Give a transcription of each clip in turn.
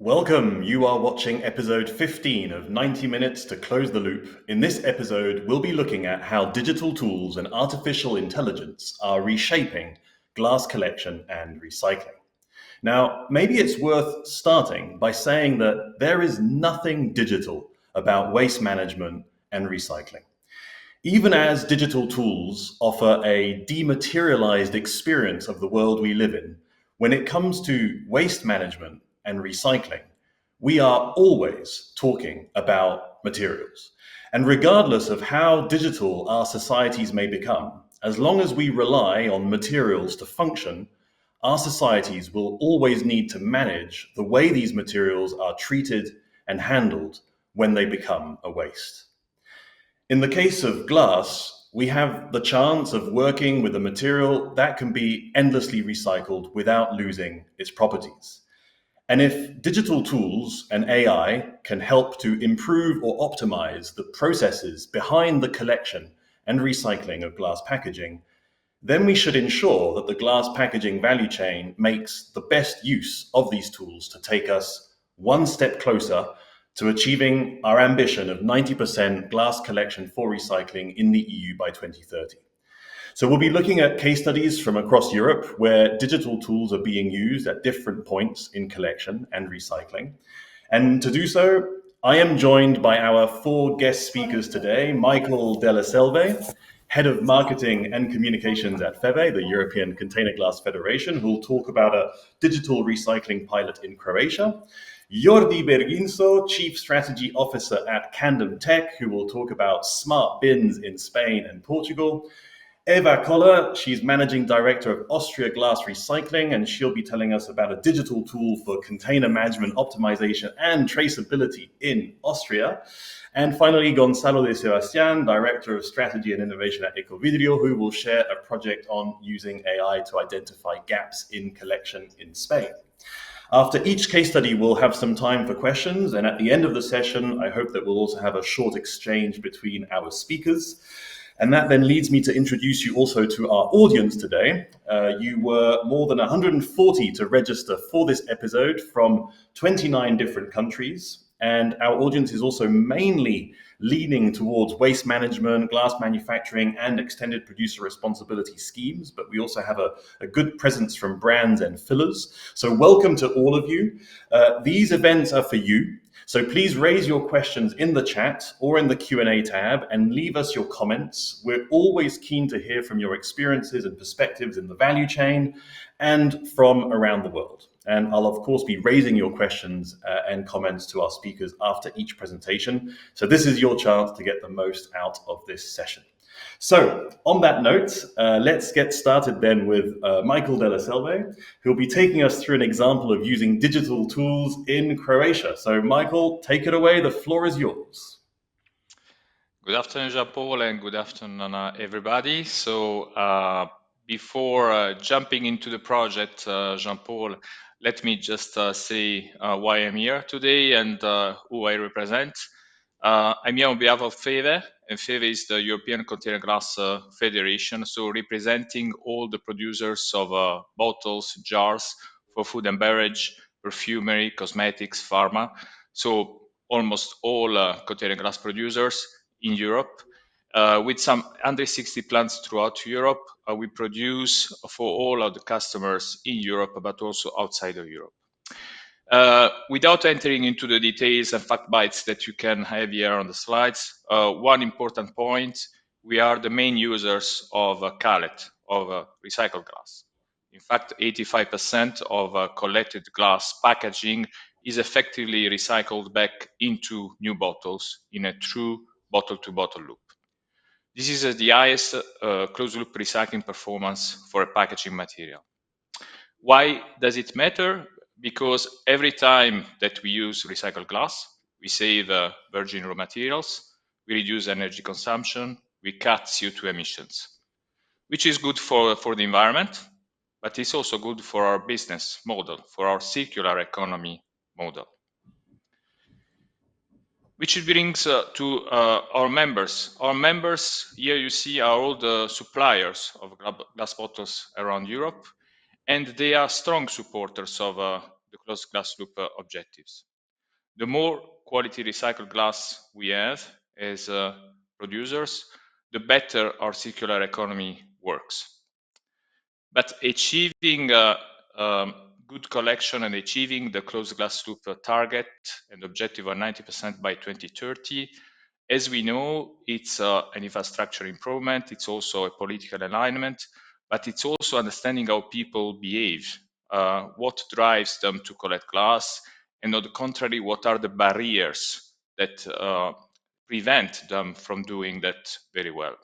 Welcome. You are watching episode 15 of 90 Minutes to Close the Loop. In this episode, we'll be looking at how digital tools and artificial intelligence are reshaping glass collection and recycling. Now, maybe it's worth starting by saying that there is nothing digital about waste management and recycling. Even as digital tools offer a dematerialized experience of the world we live in, when it comes to waste management and recycling, we are always talking about materials. And regardless of how digital our societies may become, as long as we rely on materials to function, our societies will always need to manage the way these materials are treated and handled when they become a waste. In the case of glass, we have the chance of working with a material that can be endlessly recycled without losing its properties. And if digital tools and AI can help to improve or optimize the processes behind the collection and recycling of glass packaging, then we should ensure that the glass packaging value chain makes the best use of these tools to take us one step closer to achieving our ambition of 90% glass collection for recycling in the EU by 2030. So we'll be looking at case studies from across Europe where digital tools are being used at different points in collection and recycling. And to do so, I am joined by our four guest speakers today: Michael Delle Selve, Head of Marketing and Communications at FEVE, the European Container Glass Federation, who will talk about a digital recycling pilot in Croatia; Jordi Berguinzo, Chief Strategy Officer at Candam Tech, who will talk about smart bins in Spain and Portugal; Eva Koller, she's Managing Director of Austria Glass Recycling, and she'll be telling us about a digital tool for container management, optimization, and traceability in Austria. And finally, Gonzalo de Sebastián, Director of Strategy and Innovation at Ecovidrio, who will share a project on using AI to identify gaps in collection in Spain. After each case study, we'll have some time for questions, and at the end of the session, I hope that we'll also have a short exchange between our speakers. And that then leads me to introduce you also to our audience today. You were more than 140 to register for this episode from 29 different countries. And our audience is also mainly leaning towards waste management, glass manufacturing, and extended producer responsibility schemes. But we also have a good presence from brands and fillers. So welcome to all of you. These events are for you. So please raise your questions in the chat or in the Q&A tab and leave us your comments. We're always keen to hear from your experiences and perspectives in the value chain and from around the world. And I'll, of course, be raising your questions and comments to our speakers after each presentation. So this is your chance to get the most out of this session. So on that note, let's get started then with Michael Delle Selve, who'll be taking us through an example of using digital tools in Croatia. So Michael, take it away. The floor is yours. Good afternoon, Jean-Paul, and good afternoon, everybody. So before jumping into the project, Jean-Paul, let me just say why I'm here today and who I represent. I'm here on behalf of FEVE, and FEVE is the European Container Glass Federation, so representing all the producers of bottles, jars for food and beverage, perfumery, cosmetics, pharma. So almost all container glass producers in Europe. With some 160 plants throughout Europe, we produce for all of the customers in Europe, but also outside of Europe. Without entering into the details and fact bites that you can have here on the slides, one important point, we are the main users of cullet, of recycled glass. In fact, 85% of collected glass packaging is effectively recycled back into new bottles in a true bottle-to-bottle loop. This is the highest closed-loop recycling performance for a packaging material. Why does it matter? Because every time that we use recycled glass, we save virgin raw materials, we reduce energy consumption, we cut CO2 emissions, which is good for the environment, but it's also good for our business model, for our circular economy model. Which brings to our members. Our members, here you see, are all the suppliers of glass bottles around Europe, and they are strong supporters of the closed glass loop objectives. The more quality recycled glass we have as producers, the better our circular economy works. But achieving good collection and achieving the closed glass loop target and objective of 90% by 2030, as we know, it's an infrastructure improvement, it's also a political alignment, but it's also understanding how people behave, what drives them to collect glass, and on the contrary, what are the barriers that prevent them from doing that very well.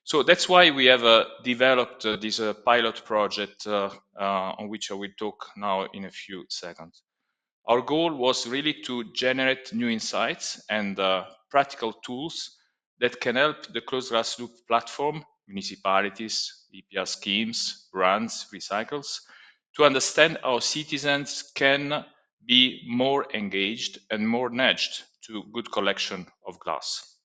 So that's why we have developed this pilot project on which I will talk now in a few seconds. Our goal was really to generate new insights and practical tools that can help the closed glass loop platform, municipalities, EPR schemes, brands, recycles, to understand how citizens can be more engaged and more nudged to good collection of glass.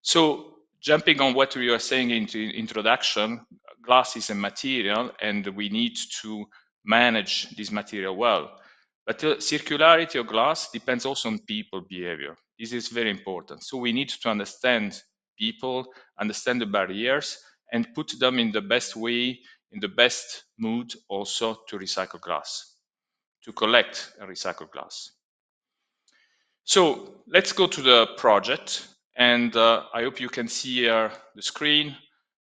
So jumping on what we were saying in the introduction, glass is a material and we need to manage this material well. But the circularity of glass depends also on people behavior. This is very important. So we need to understand people, understand the barriers, and put them in the best way, in the best mood also to recycle glass, to collect and recycle glass. So let's go to the project, and I hope you can see here the screen.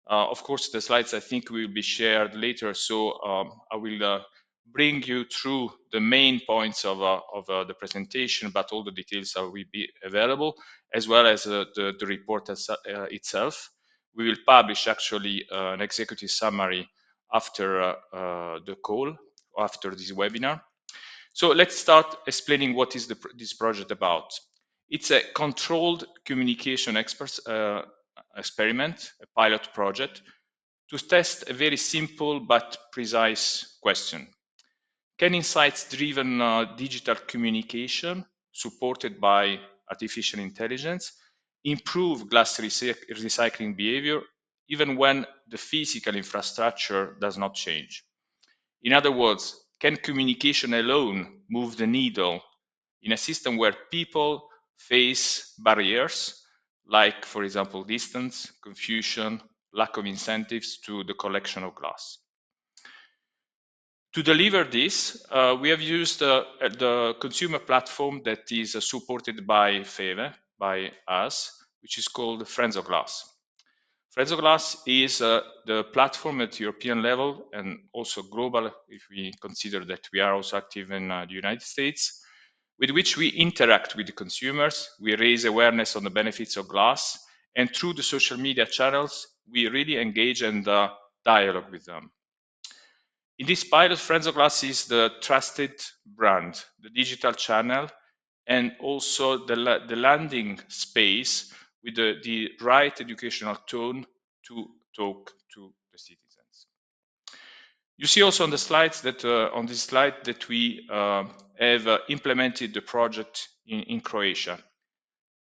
Of course, the slides I think will be shared later, so I will bring you through the main points of the presentation, but all the details will be available, as well as the report itself. We will publish actually an executive summary after the call, after this webinar. So let's start explaining what is this project about. It's a controlled communication experiment, a pilot project, to test a very simple but precise question. Can insights-driven digital communication, supported by artificial intelligence, improve glass recycling behavior even when the physical infrastructure does not change? In other words, can communication alone move the needle in a system where people face barriers, like, for example, distance, confusion, lack of incentives to the collection of glass? To deliver this, we have used the consumer platform that is supported by FEVE, by us, which is called Friends of Glass. Friends of Glass is the platform at European level and also global, if we consider that we are also active in the United States, with which we interact with the consumers, we raise awareness on the benefits of glass, and through the social media channels, we really engage and dialogue with them. In this pilot, Friends of Glass is the trusted brand, the digital channel, and also the landing space with the right educational tone to talk to the citizens. You see also on the slides that on this slide that we have implemented the project in Croatia.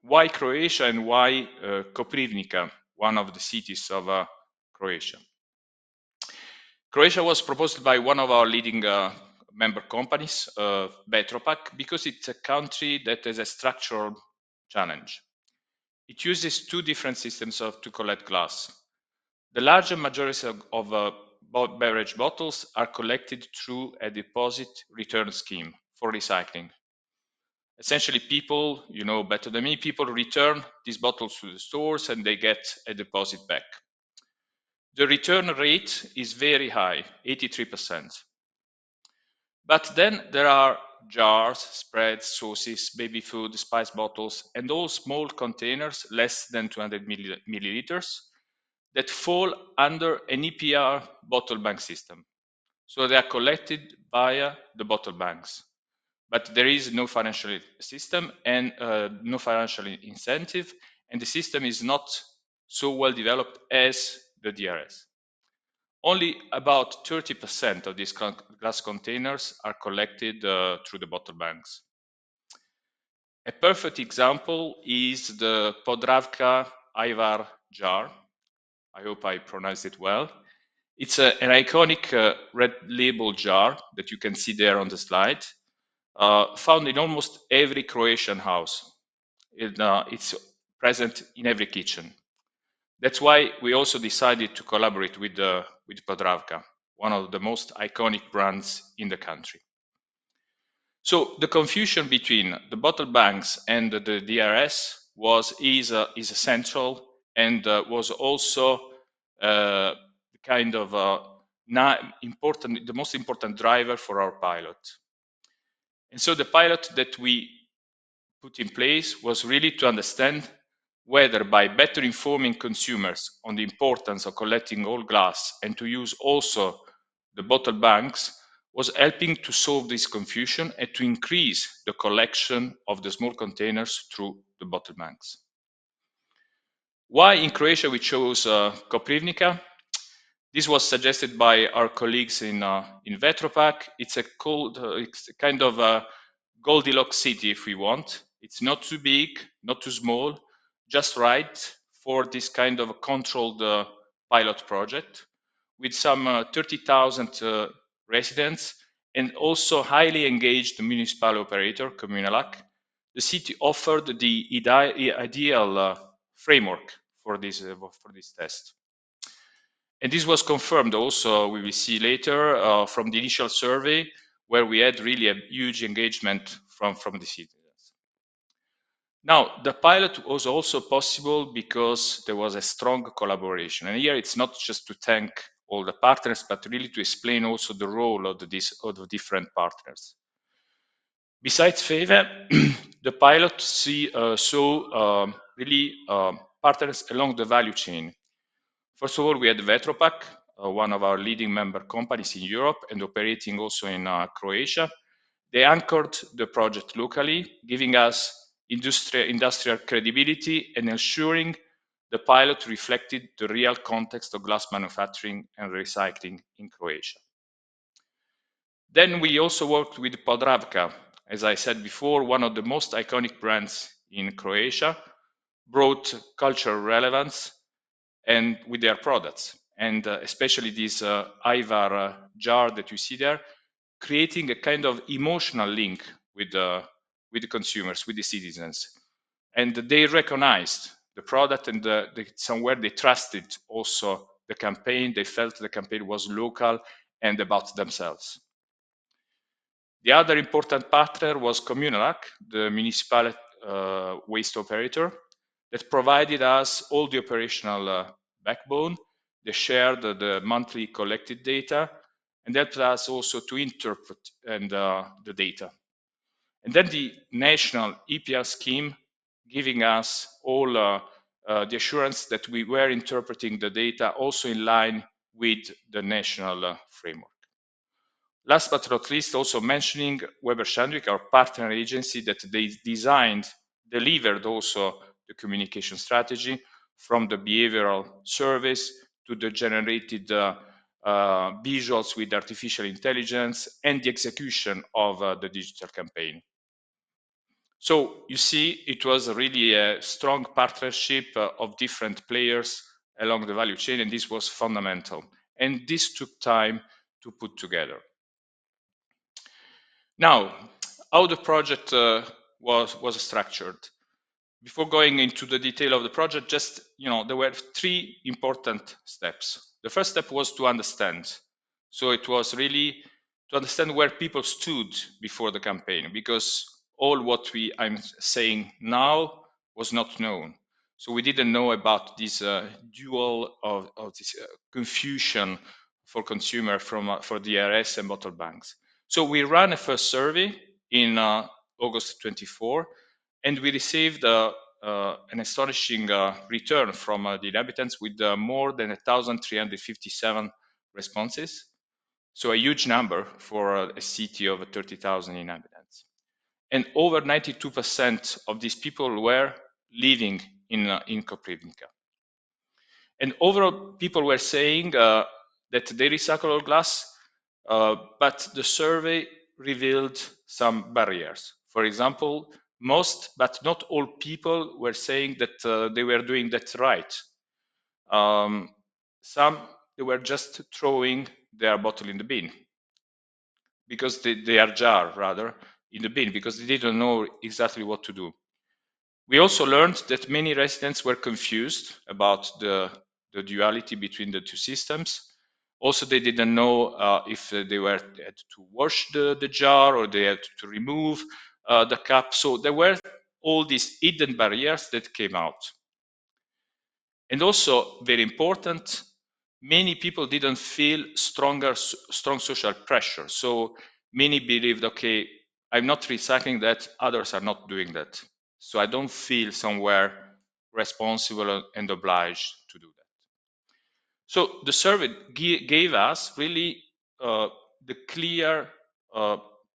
Why Croatia and why Koprivnica, one of the cities of Croatia? Croatia was proposed by one of our leading member companies, Vetropack, because it's a country that has a structural challenge. It uses two different systems to collect glass. The larger majority of beverage bottles are collected through a deposit return scheme for recycling. Essentially, people, you know better than me, people return these bottles to the stores and they get a deposit back. The return rate is very high, 83%. But then there are jars, spreads, sauces, baby food, spice bottles, and all small containers less than 200 milliliters that fall under an EPR bottle bank system. So they are collected via the bottle banks. But there is no financial system and no financial incentive, and the system is not so well developed as the DRS. Only about 30% of these glass containers are collected through the bottle banks. A perfect example is the Podravka Ivar jar. I hope I pronounced it well. It's an iconic red label jar that you can see there on the slide, found in almost every Croatian house. It's present in every kitchen. That's why we also decided to collaborate with Podravka, one of the most iconic brands in the country. So the confusion between the bottle banks and the DRS is essential and was also kind of the most important driver for our pilot. And so the pilot that we put in place was really to understand whether by better informing consumers on the importance of collecting all glass and to use also the bottle banks was helping to solve this confusion and to increase the collection of the small containers through the bottle banks. Why in Croatia we chose Koprivnica? This was suggested by our colleagues in Vetropack. It's it's a kind of a Goldilocks city, if we want. It's not too big, not too small, just right for this kind of a controlled pilot project with some 30,000 residents and also highly engaged municipal operator, Communalac. The city offered the ideal framework for this test. And this was confirmed also, we will see later, from the initial survey, where we had really a huge engagement from the citizens. Now, the pilot was also possible because there was a strong collaboration. And here it's not just to thank all the partners, but really to explain also the role of the different partners. Besides FEVE, the pilot saw really partners along the value chain. First of all, we had Vetropack, one of our leading member companies in Europe and operating also in Croatia. They anchored the project locally, giving us industrial credibility and ensuring the pilot reflected the real context of glass manufacturing and recycling in Croatia. Then we also worked with Podravka, as I said before, one of the most iconic brands in Croatia, brought cultural relevance and with their products, and especially this Ivar jar that you see there, creating a kind of emotional link with the consumers, with the citizens, and they recognized the product and somewhere they trusted also the campaign. They felt the campaign was local and about themselves. The other important partner was Communalac, the municipal waste operator, that provided us all the operational backbone. They shared the monthly collected data and helped us also to interpret the data. And then the national EPR scheme giving us all the assurance that we were interpreting the data also in line with the national framework. Last but not least, also mentioning Weber Shandwick, our partner agency that they delivered also the communication strategy from the behavioral service to the generated visuals with artificial intelligence and the execution of the digital campaign. So you see, it was really a strong partnership of different players along the value chain, and this was fundamental. And this took time to put together. Now, how the project was structured. Before going into the detail of the project, just, there were three important steps. The first step was to understand. So it was really to understand where people stood before the campaign, because all what I'm saying now was not known. So we didn't know about this dual of this confusion for consumer for DRS and bottle banks. So we ran a first survey in August 24, and we received an astonishing return from the inhabitants with more than 1,357 responses. So a huge number for a city of 30,000 inhabitants. And over 92% of these people were living in Koprivnica. And overall, people were saying that they recycle all glass, but the survey revealed some barriers. For example, most, but not all people were saying that they were doing that right. Some they were just throwing their bottle in the bin, because their jar rather, in the bin, because they didn't know exactly what to do. We also learned that many residents were confused about the duality between the two systems. Also, they didn't know if they had to wash the jar, or they had to remove the cap. So there were all these hidden barriers that came out. And also, very important, many people didn't feel strong social pressure. So many believed, okay, I'm not recycling that, others are not doing that. So I don't feel somewhere responsible and obliged to do that. So the survey gave us really the clear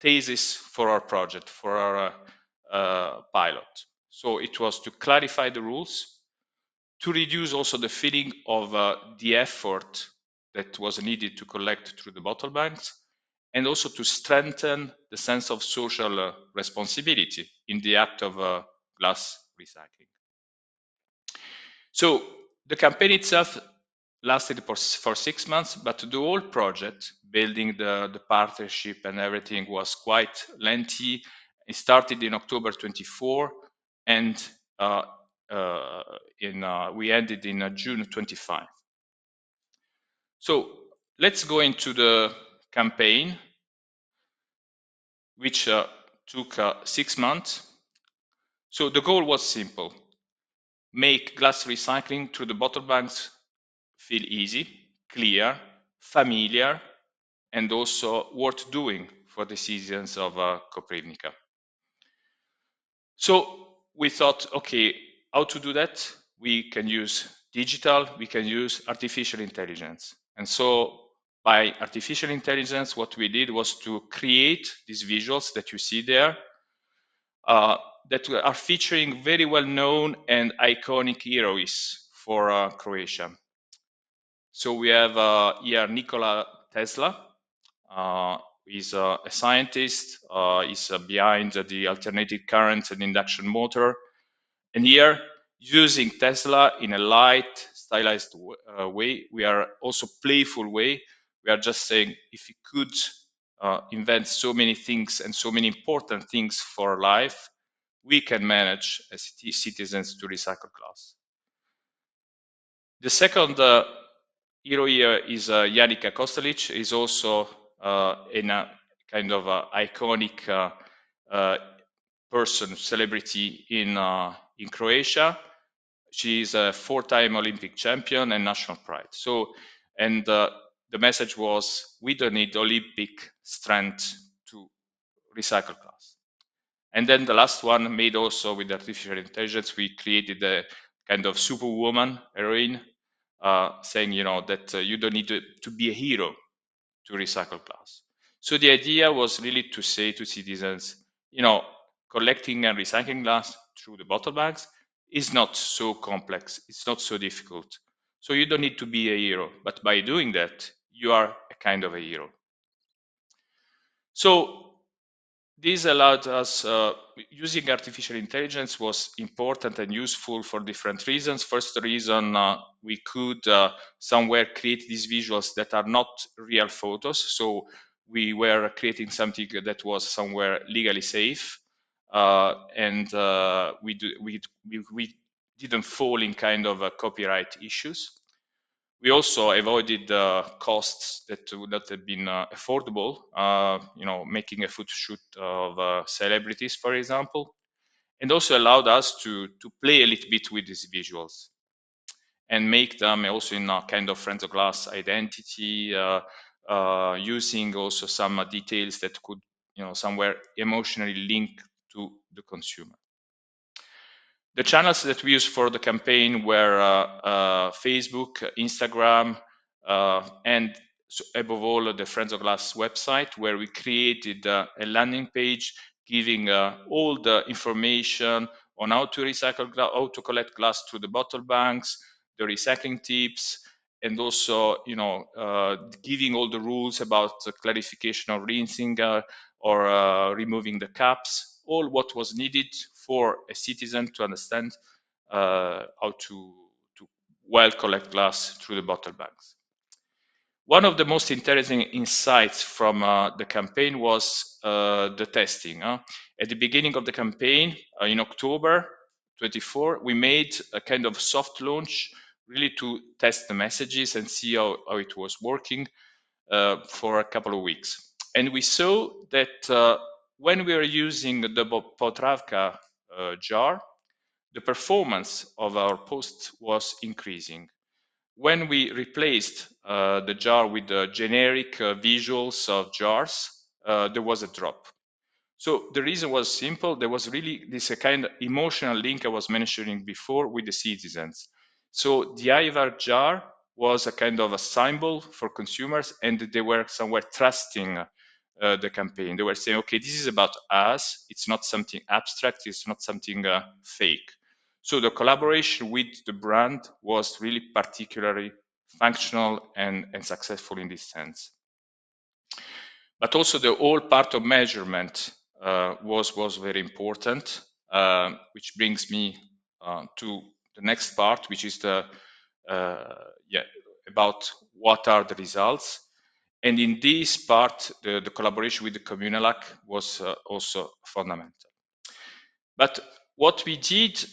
thesis for our project, for our pilot. So it was to clarify the rules, to reduce also the feeling of the effort that was needed to collect through the bottle banks, and also to strengthen the sense of social responsibility in the act of glass recycling. So the campaign itself lasted for 6 months, but the whole project, building the partnership and everything, was quite lengthy. It started in October 24, and we ended in June 25. So let's go into the campaign, which took 6 months. So the goal was simple: make glass recycling through the bottle banks feel easy, clear, familiar, and also worth doing for the citizens of Koprivnica. So we thought, okay, how to do that? We can use digital, we can use artificial intelligence. And so by artificial intelligence, what we did was to create these visuals that you see there, that are featuring very well-known and iconic heroes for Croatia. So we have here Nikola Tesla. He's a scientist. He's behind the alternating current and induction motor. And here, using Tesla in a light, stylized way, we are also playful way. We are just saying, if he could invent so many things and so many important things for life, we can manage as citizens to recycle glass. The second hero here is Janica Kostelic. Is also in a kind of iconic person, celebrity in Croatia. She is a 4-time Olympic champion and national pride. So, and the message was, we don't need Olympic strength to recycle glass. And then the last one, made also with artificial intelligence, we created a kind of superwoman heroine, saying, that you don't need to be a hero to recycle glass. So the idea was really to say to citizens, collecting and recycling glass through the bottle bags is not so complex, it's not so difficult. So you don't need to be a hero, but by doing that, you are a kind of a hero. So this allowed us, using artificial intelligence was important and useful for different reasons. First reason, we could somewhere create these visuals that are not real photos. So we were creating something that was somewhere legally safe. And we didn't fall in kind of copyright issues. We also avoided costs that would not have been affordable, making a photo shoot of celebrities, for example, and also allowed us to play a little bit with these visuals and make them also in a kind of Friends of Glass identity, using also some details that could, somewhere emotionally link to the consumer. The channels that we used for the campaign were Facebook, Instagram, and above all, the Friends of Glass website, where we created a landing page giving all the information on how to recycle, how to collect glass through the bottle banks, the recycling tips, and also, giving all the rules about the clarification of rinsing or removing the caps, all what was needed for a citizen to understand how to well collect glass through the bottle bags. One of the most interesting insights from the campaign was the testing. At the beginning of the campaign, in October 24, we made a kind of soft launch really to test the messages and see how it was working for a couple of weeks. And we saw that when we were using the Potravka jar, the performance of our post was increasing. When we replaced the jar with the generic visuals of jars, there was a drop. So the reason was simple. There was really this kind of emotional link I was mentioning before with the citizens. So the IVAR jar was a kind of a symbol for consumers, and they were somewhere trusting the campaign. They were saying, okay, this is about us. It's not something abstract. It's not something fake. So the collaboration with the brand was really particularly functional and successful in this sense. But also the whole part of measurement was very important, which brings me to the next part, which is the about what are the results. And in this part, the collaboration with the Communalac was also fundamental. But what we did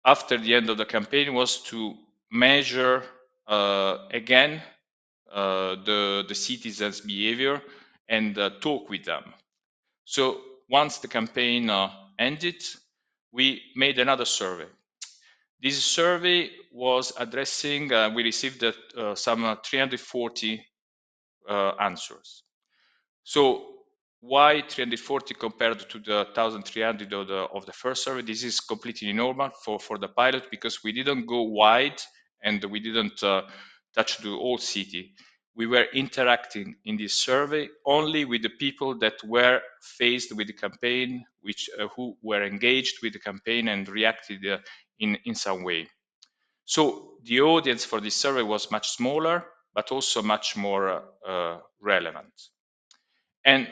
after the end of the campaign was to measure again the citizens' behavior and talk with them. So once the campaign ended, we made another survey. This survey was addressing, we received some 340 answers. So why 340 compared to the 1,300 of the first survey? This is completely normal for the pilot because we didn't go wide and we didn't touch the whole city. We were interacting in this survey only with the people that were faced with the campaign, who were engaged with the campaign and reacted in some way. So the audience for this survey was much smaller, but also much more relevant. And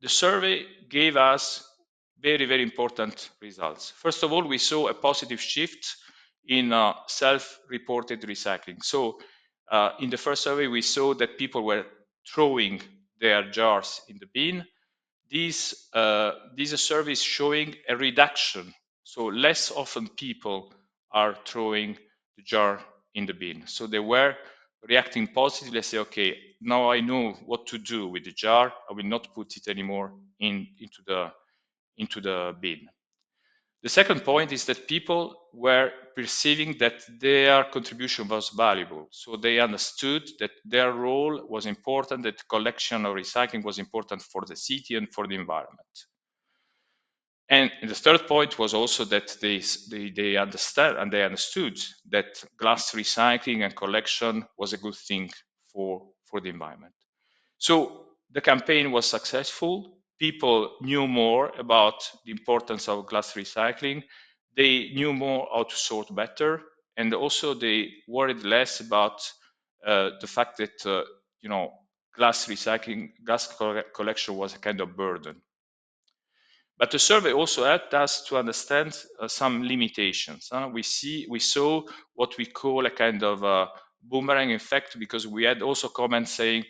the survey gave us very, very important results. First of all, we saw a positive shift in self-reported recycling. So in the first survey, we saw that people were throwing their jars in the bin. This survey is showing a reduction. So less often people are throwing the jar in the bin. So they were reacting positively, say, okay, now I know what to do with the jar. I will not put it anymore into the bin. The second point is that people were perceiving that their contribution was valuable. So they understood that their role was important, that collection or recycling was important for the city and for the environment. And the third point was also that they understand and they understood that glass recycling and collection was a good thing for the environment. So the campaign was successful. People knew more about the importance of glass recycling. They knew more how to sort better, and also they worried less about the fact that glass recycling, glass collection was a kind of burden. But the survey also helped us to understand some limitations. We saw what we call a kind of a boomerang effect, because we had also comments saying,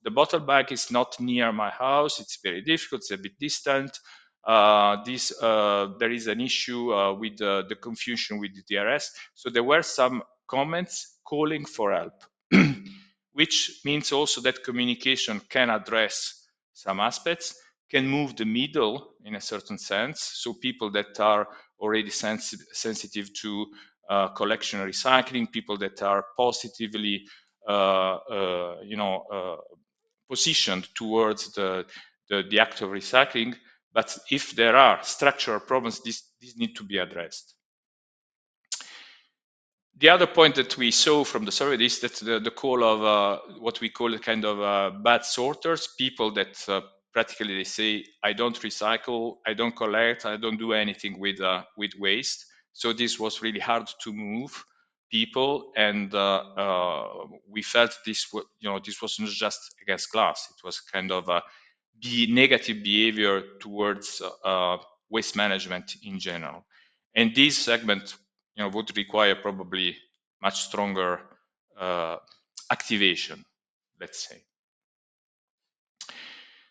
the bottle bag is not near my house, it's very difficult, it's a bit distant. There is an issue with the confusion with the DRS. So there were some comments calling for help, which means also that communication can address some aspects, can move the middle in a certain sense. So people that are already sensitive to collection and recycling, people that are positively, positioned towards the act of recycling. But if there are structural problems, these need to be addressed. The other point that we saw from the survey is that the call of what we call a kind of bad sorters, people that practically they say, I don't recycle, I don't collect, I don't do anything with waste. So this was really hard to move people, and we felt this was not just against glass; it was kind of a negative behavior towards waste management in general. And this segment would require probably much stronger activation. let's say.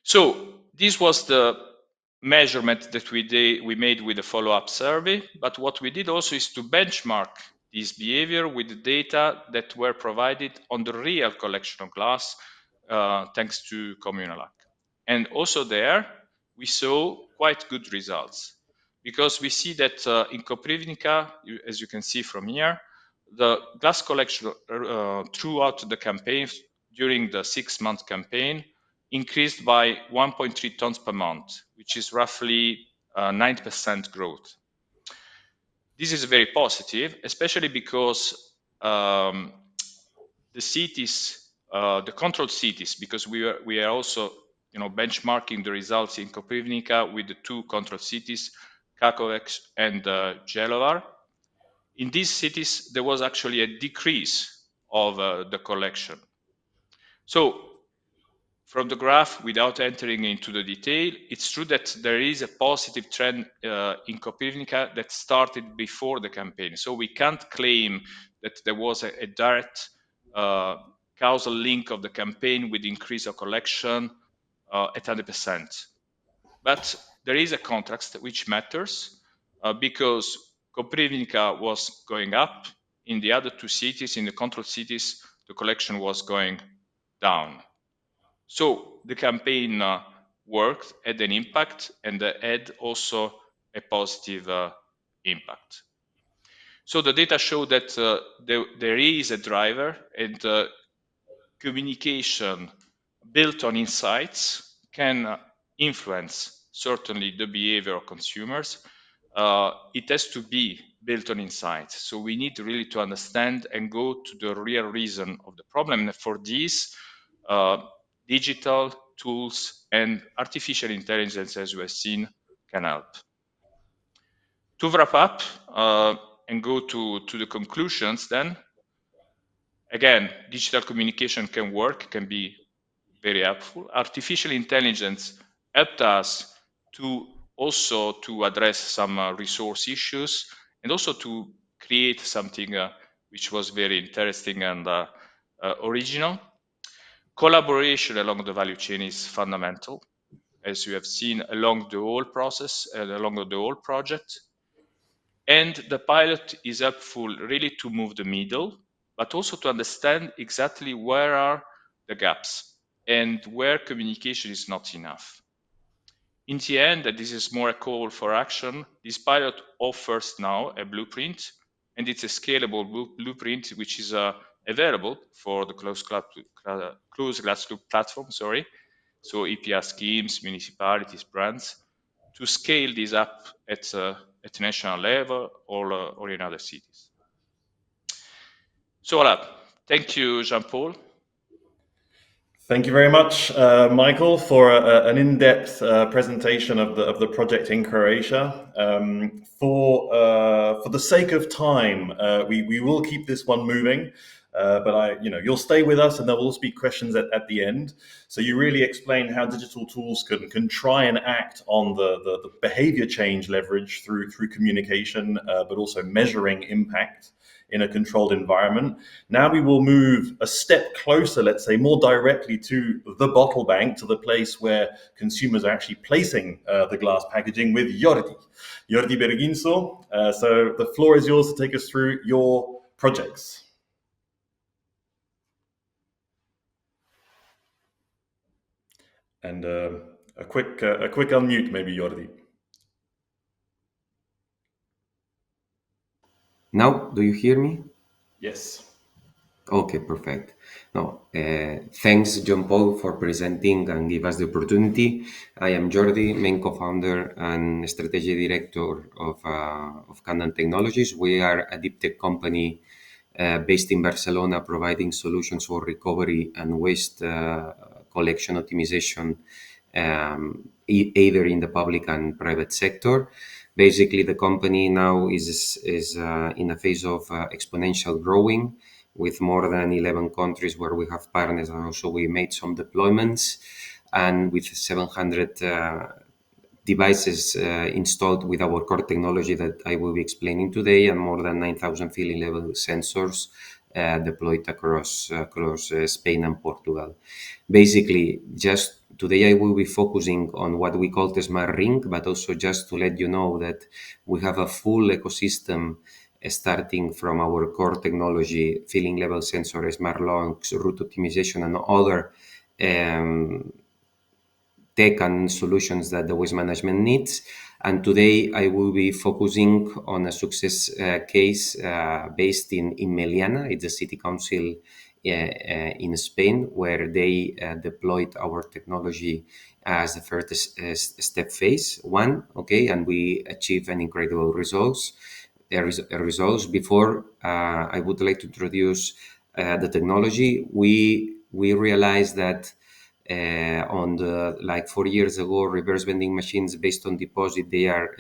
So this was the measurement that we made with the follow-up survey, but what we did also is to benchmark this behavior with the data that were provided on the real collection of glass, thanks to Communalac. And also there, we saw quite good results, because we see that in Koprivnica, as you can see from here, the glass collection throughout the campaign, during the 6-month campaign, increased by 1.3 tons per month, which is roughly 9% growth. This is very positive, especially because the cities, the controlled cities, because we are also benchmarking the results in Koprivnica with the 2 controlled cities, Kakovec and Jelovar. In these cities, there was actually a decrease of the collection. So from the graph, without entering into the detail, it's true that there is a positive trend in Koprivnica that started before the campaign. So we can't claim that there was a direct causal link of the campaign with the increase of collection at 100%. But there is a contrast which matters because Koprivnica was going up. In the other 2 cities, in the controlled cities, the collection was going down. So the campaign worked, had an impact, and had also a positive impact. So the data show that there is a driver, and communication built on insights can influence certainly the behavior of consumers. It has to be built on insights. So we need really to understand and go to the real reason of the problem. And for this, digital tools and artificial intelligence, as we have seen, can help. To wrap up and go to the conclusions then, again, digital communication can work, can be very helpful. Artificial intelligence helped us to also to address some resource issues, and also to create something which was very interesting and original. Collaboration along the value chain is fundamental, as you have seen along the whole process and along the whole project. And the pilot is helpful really to move the middle, but also to understand exactly where are the gaps and where communication is not enough. In the end, and this is more a call for action, this pilot offers now a blueprint, and it's a scalable blueprint which is available for the closed glass loop platform, so EPR schemes, municipalities, brands, to scale this up at national level or in other cities. So voilà. Thank you, Jean-Paul. Thank you very much, Michael, for an in-depth presentation of the project in Croatia. For the sake of time, we will keep this one moving, but you'll stay with us, and there will also be questions at the end. So you really explain how digital tools can try and act on the behavior change leverage through communication, but also measuring impact in a controlled environment. Now we will move a step closer, let's say, more directly to the bottle bank, to the place where consumers are actually placing the glass packaging with Jordi Berguinzo. So the floor is yours to take us through your projects. And a quick unmute, maybe, Jordi. Now, do you hear me? Yes. Okay, perfect. No, thanks, Jean-Paul, for presenting and give us the opportunity. I am Jordi, main co-founder and strategy director of Candam Technologies. We are a deep tech company based in Barcelona, providing solutions for recovery and waste collection optimization, either in the public and private sector. Basically, the company now is in a phase of exponential growing, with more than 11 countries where we have partners, and also we made some deployments, and with 700 devices installed with our core technology that I will be explaining today, and more than 9,000 feeling level sensors deployed across Spain and Portugal. Basically, just today I will be focusing on what we call the smart ring, but also just to let you know that we have a full ecosystem starting from our core technology, feeling level sensor, smart locks, route optimization, and other tech and solutions that the waste management needs. And today I will be focusing on a success case based in Meliana. It's a city council in Spain, where they deployed our technology as the first step phase one, okay, and we achieved an incredible results. Before I would like to introduce the technology. We realized that on the, like 4 years ago, reverse vending machines based on deposit, they are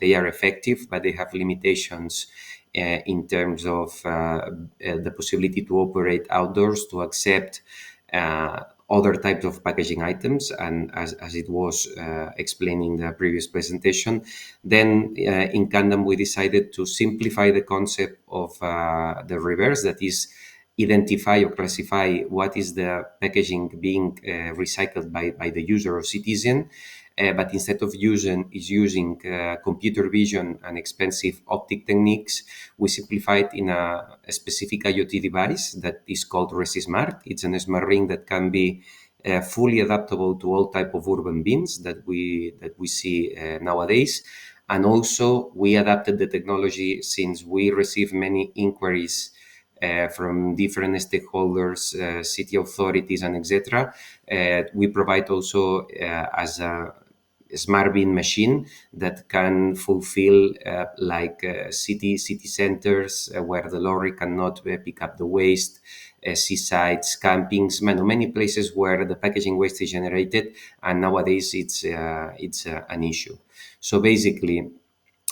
effective, but they have limitations in terms of the possibility to operate outdoors, to accept other types of packaging items, and as it was explained in the previous presentation. Then in Candam, we decided to simplify the concept of the reverse, that is, identify or classify what is the packaging being recycled by the user or citizen. But instead of using computer vision and expensive optic techniques, we simplified in a specific IoT device that is called ResiSmart. It's a smart ring that can be fully adaptable to all type of urban bins that we see nowadays. And also we adapted the technology, since we receive many inquiries from different stakeholders, city authorities, and etc. We provide also as a smart bin machine that can fulfill city centers where the lorry cannot pick up the waste, seasides, campings, many places where the packaging waste is generated, and nowadays it's an issue. So basically,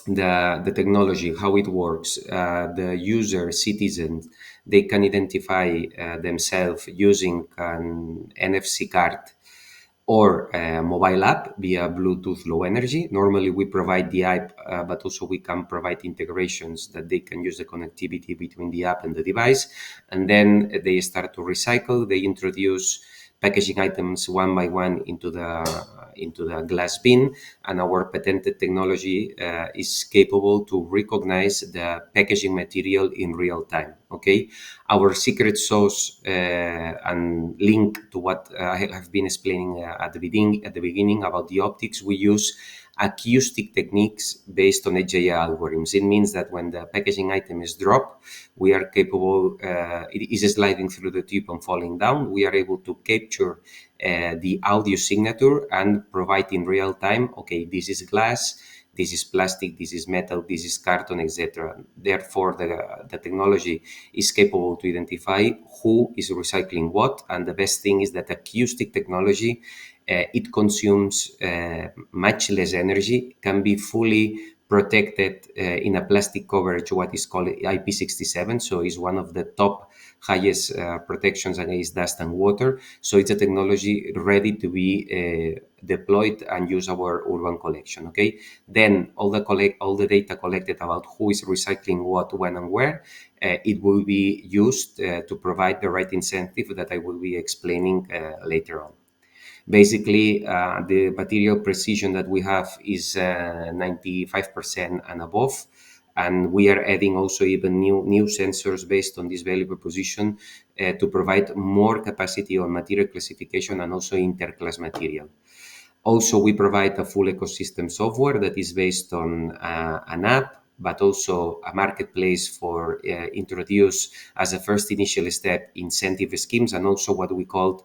the technology, how it works, the user, citizens, they can identify themselves using an NFC card or a mobile app via Bluetooth Low Energy. Normally we provide the app, but also we can provide integrations that they can use the connectivity between the app and the device. And then they start to recycle. They introduce packaging items one by one into the glass bin, and our patented technology is capable to recognize the packaging material in real time. Okay, our secret sauce and link to what I have been explaining at the beginning about the optics. We use acoustic techniques based on HAI algorithms. It means that when the packaging item is dropped, we are capable, it is sliding through the tube and falling down. We are able to capture the audio signature and provide in real time, okay, this is glass, this is plastic, this is metal, this is carton, etc. Therefore, the technology is capable to identify who is recycling what. And the best thing is that acoustic technology, it consumes much less energy, can be fully protected in a plastic coverage, what is called IP67. So it's one of the top highest protections against dust and water. So it's a technology ready to be deployed and use our urban collection. Okay, then all the data collected about who is recycling what, when, and where, it will be used to provide the right incentive that I will be explaining later on. Basically, the material precision that we have is 95% and above. And we are adding also even new sensors based on this value proposition to provide more capacity on material classification and also interclass material. Also, we provide a full ecosystem software that is based on an app, but also a marketplace for introduce as a first initial step incentive schemes, and also what we called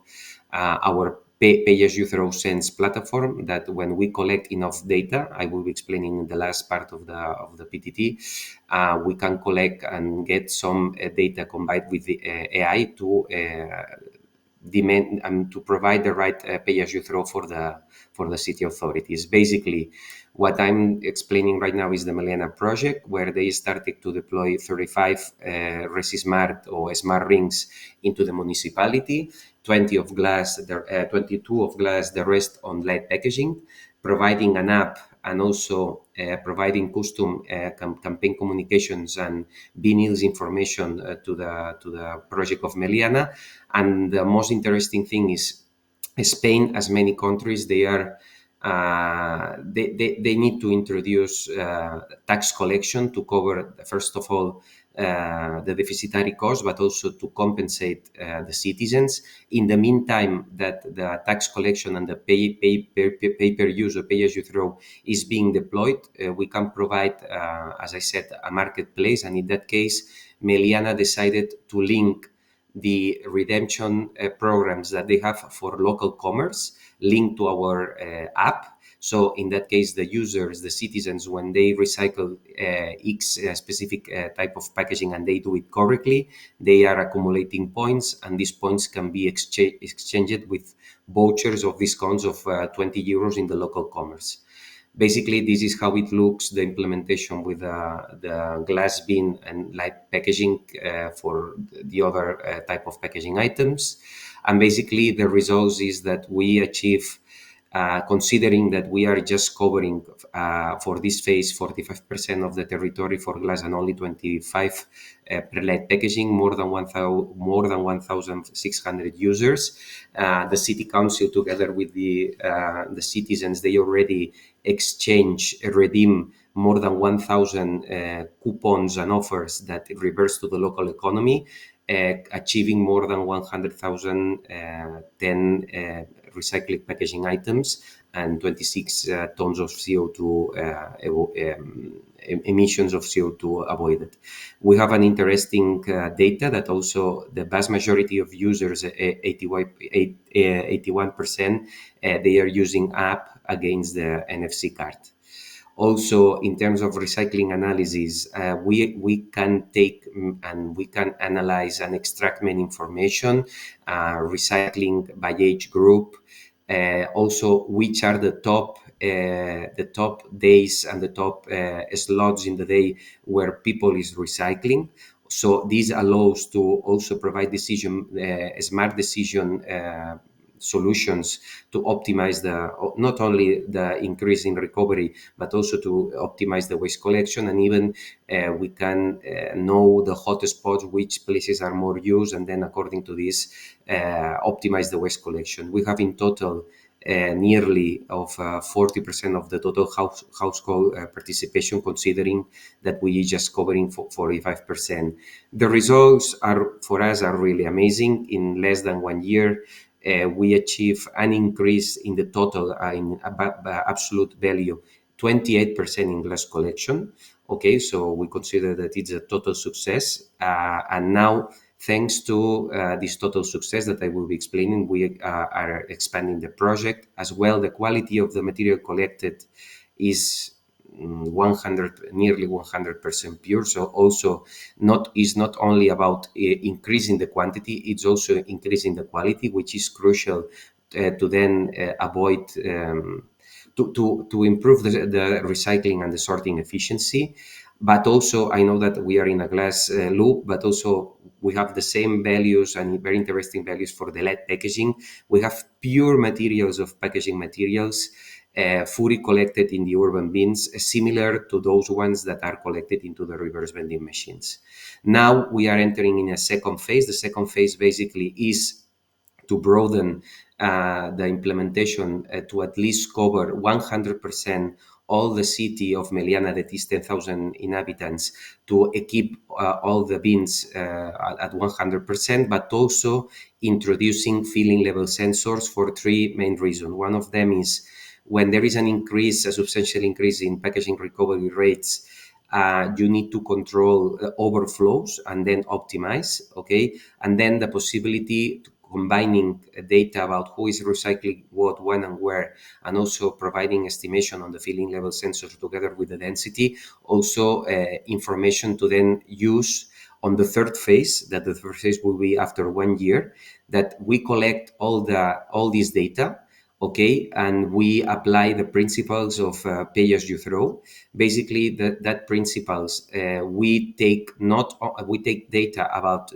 our pay-as-you-throw sense platform, that when we collect enough data, I will be explaining in the last part of the PTT, we can collect and get some data combined with the AI to demand and to provide the right pay-as-you-throw for the city authorities. Basically, what I'm explaining right now is the Meliana project, where they started to deploy 35 ResiSmart or smart rings into the municipality, 20 of glass, 22 of glass, the rest on lead packaging, providing an app and also providing custom campaign communications and BNews information to the project of Meliana. And the most interesting thing is Spain, as many countries, they need to introduce tax collection to cover, first of all, the deficitary cost, but also to compensate the citizens. In the meantime, that the tax collection and the pay per use or pay as you throw is being deployed, we can provide, as I said, a marketplace. And in that case, Meliana decided to link the redemption programs that they have for local commerce linked to our app. So in that case, the users, the citizens, when they recycle X specific type of packaging and they do it correctly, they are accumulating points, and these points can be exchanged with vouchers of discounts of 20 euros in the local commerce. Basically, this is how it looks, the implementation with the glass bin and light packaging for the other type of packaging items. And basically, the results is that we achieve, considering that we are just covering for this phase 45% of the territory for glass and only 25 per light packaging, more than 1,600 users. The city council, together with the citizens, they already redeem more than 1,000 coupons and offers that reverse to the local economy, achieving more than 100,000 recycled packaging items and 26 tons of CO2 emissions of CO2 avoided. We have an interesting data that also the vast majority of users, 81%, they are using app against the NFC card. Also, in terms of recycling analysis, we can take and we can analyze and extract many information, recycling by age group, also which are the top days and the top slots in the day where people is recycling. So this allows to also provide smart decision solutions to optimize not only the increase in recovery, but also to optimize the waste collection. And even we can know the hot spots, which places are more used, and then according to this, optimize the waste collection. We have in total nearly of 40% of the total household participation, considering that we just covering 45%. The results for us are really amazing. In less than 1 year, we achieve an increase in the total in absolute value, 28% in glass collection. Okay, so we consider that it's a total success. And now, thanks to this total success that I will be explaining, we are expanding the project as well. The quality of the material collected is nearly 100% pure. So also is not only about increasing the quantity, it's also increasing the quality, which is crucial to then avoid to improve the recycling and the sorting efficiency. But also, I know that we are in a glass loop, but also we have the same values and very interesting values for the lead packaging. We have pure materials of packaging materials, fully collected in the urban bins, similar to those ones that are collected into the reverse vending machines. Now we are entering in a second phase. The second phase basically is to broaden the implementation to at least cover 100% all the city of Meliana, that is 10,000 inhabitants, to equip all the bins at 100%, but also introducing filling level sensors for three main reasons. One of them is when there is a substantial increase in packaging recovery rates, you need to control overflows and then optimize, okay? And then the possibility to combining data about who is recycling what, when and where, and also providing estimation on the filling level sensors together with the density, also information to then use on the third phase, that the third phase will be after 1 year, that we collect all this data, okay, and we apply the principles of pay as you throw. Basically, that principles, we take data about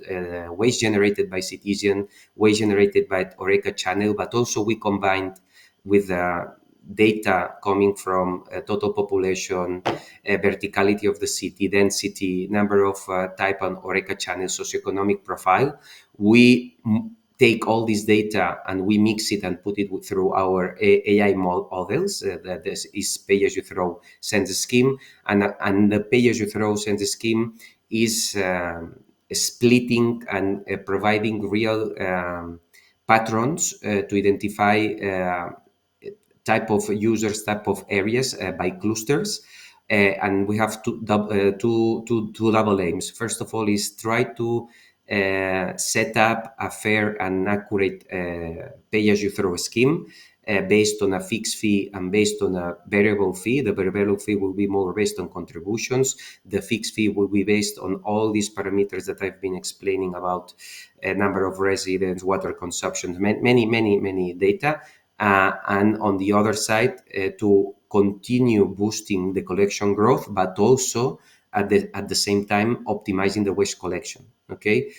waste generated by citizen, waste generated by Horeca channel, but also we combined with data coming from total population, verticality of the city, density, number of type and HoReCa channel, socioeconomic profile. We take all this data and we mix it and put it through our AI models. That is pay-as-you-throw census scheme, and the pay-as-you-throw census scheme is splitting and providing real patterns to identify type of users, type of areas by clusters. And we have two double aims. First of all is try to set up a fair and accurate pay-as-you-throw scheme based on a fixed fee and based on a variable fee. The variable fee will be more based on contributions. The fixed fee will be based on all these parameters that I've been explaining about number of residents, water consumption, many data. And on the other side, to continue boosting the collection growth, but also at the same time optimizing the waste collection. Okay.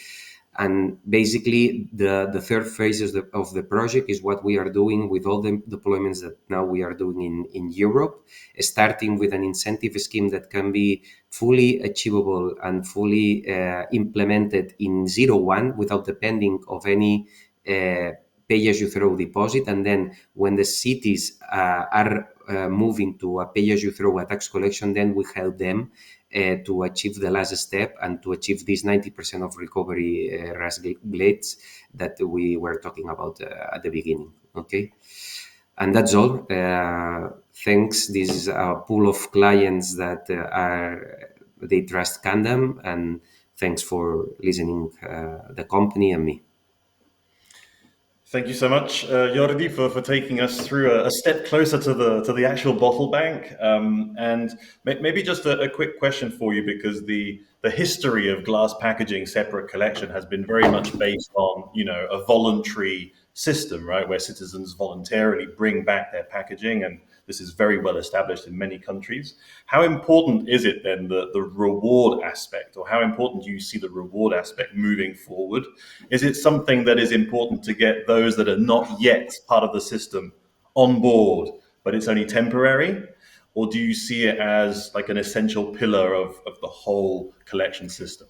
And basically, the third phase of the project is what we are doing with all the deployments that now we are doing in Europe, starting with an incentive scheme that can be fully achievable and fully implemented in 0-1 without depending of any pay-as-you-throw deposit. And then when the cities are moving to a pay-as-you-throw a tax collection, then we help them to achieve the last step and to achieve this 90% of recovery RAS glades that we were talking about at the beginning. Okay, and that's all. Thanks. This is a pool of clients that they trust Candam, and thanks for listening the company and me. Thank you so much, Jordi, for taking us through a step closer to the actual bottle bank. And maybe just a quick question for you, because the history of glass packaging separate collection has been very much based on, a voluntary system, right, where citizens voluntarily bring back their packaging, and this is very well established in many countries. How important is it then, the reward aspect, or how important do you see the reward aspect moving forward? Is it something that is important to get those that are not yet part of the system on board, but it's only temporary? Or do you see it as like an essential pillar of the whole collection system?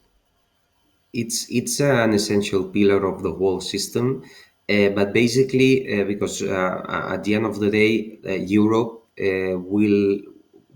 It's an essential pillar of the whole system, but basically, because at the end of the day, Europe will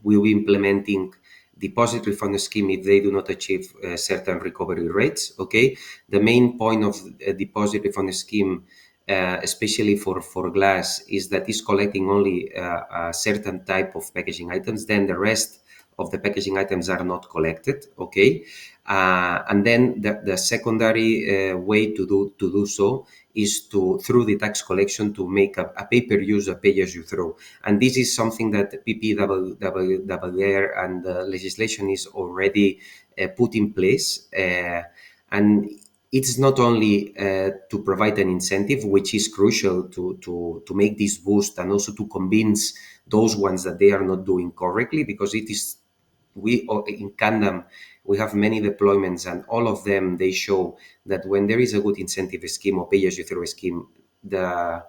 be implementing deposit refund scheme if they do not achieve certain recovery rates. Okay, the main point of a deposit refund scheme, especially for glass, is that it's collecting only a certain type of packaging items. Then the rest of the packaging items are not collected. Okay, and then the secondary way to do so is through the tax collection to make a pay-per-use, a pay-as-you-throw. And this is something that PPWR and the legislation is already put in place. And it's not only to provide an incentive, which is crucial to make this boost, and also to convince those ones that they are not doing correctly, because we in Candam, we have many deployments, and all of them, they show that when there is a good incentive scheme or pay-as-you-throw scheme, the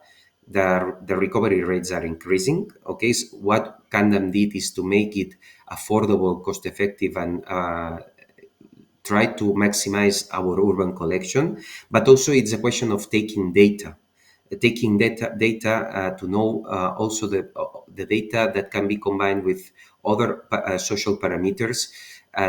recovery rates are increasing. Okay, so what Candam did is to make it affordable, cost-effective, and try to maximize our urban collection. But also it's a question of taking data to know also the data that can be combined with other social parameters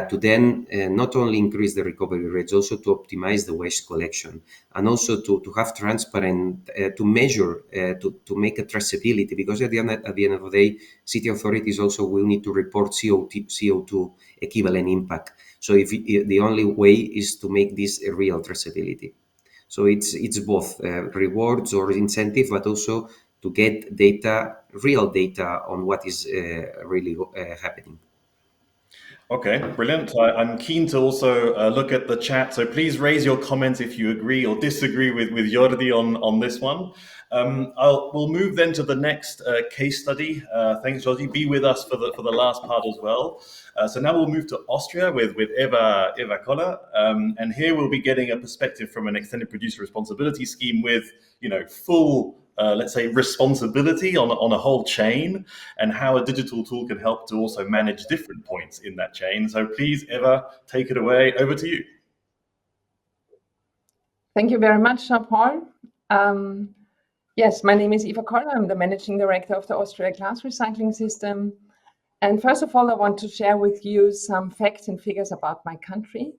to then not only increase the recovery rates, also to optimize the waste collection, and also to have transparent, to measure, to make a traceability, because at the end of the day, city authorities also will need to report CO2 equivalent impact. So if the only way is to make this a real traceability. So it's both rewards or incentive, but also to get data, real data on what is really happening. Okay, brilliant. I'm keen to also look at the chat, so please raise your comments if you agree or disagree with Jordi on this one. We'll move then to the next case study. Thanks, Jordi. Be with us for the last part as well. So now we'll move to Austria with Eva Koller, and here we'll be getting a perspective from an extended producer responsibility scheme with full let's say, responsibility on a whole chain, and how a digital tool can help to also manage different points in that chain. So please, Eva, take it away. Over to you. Thank you very much, Jean-Paul. Yes, my name is Eva Koller. I'm the Managing Director of the Austria Glass Recycling System. And first of all, I want to share with you some facts and figures about my country.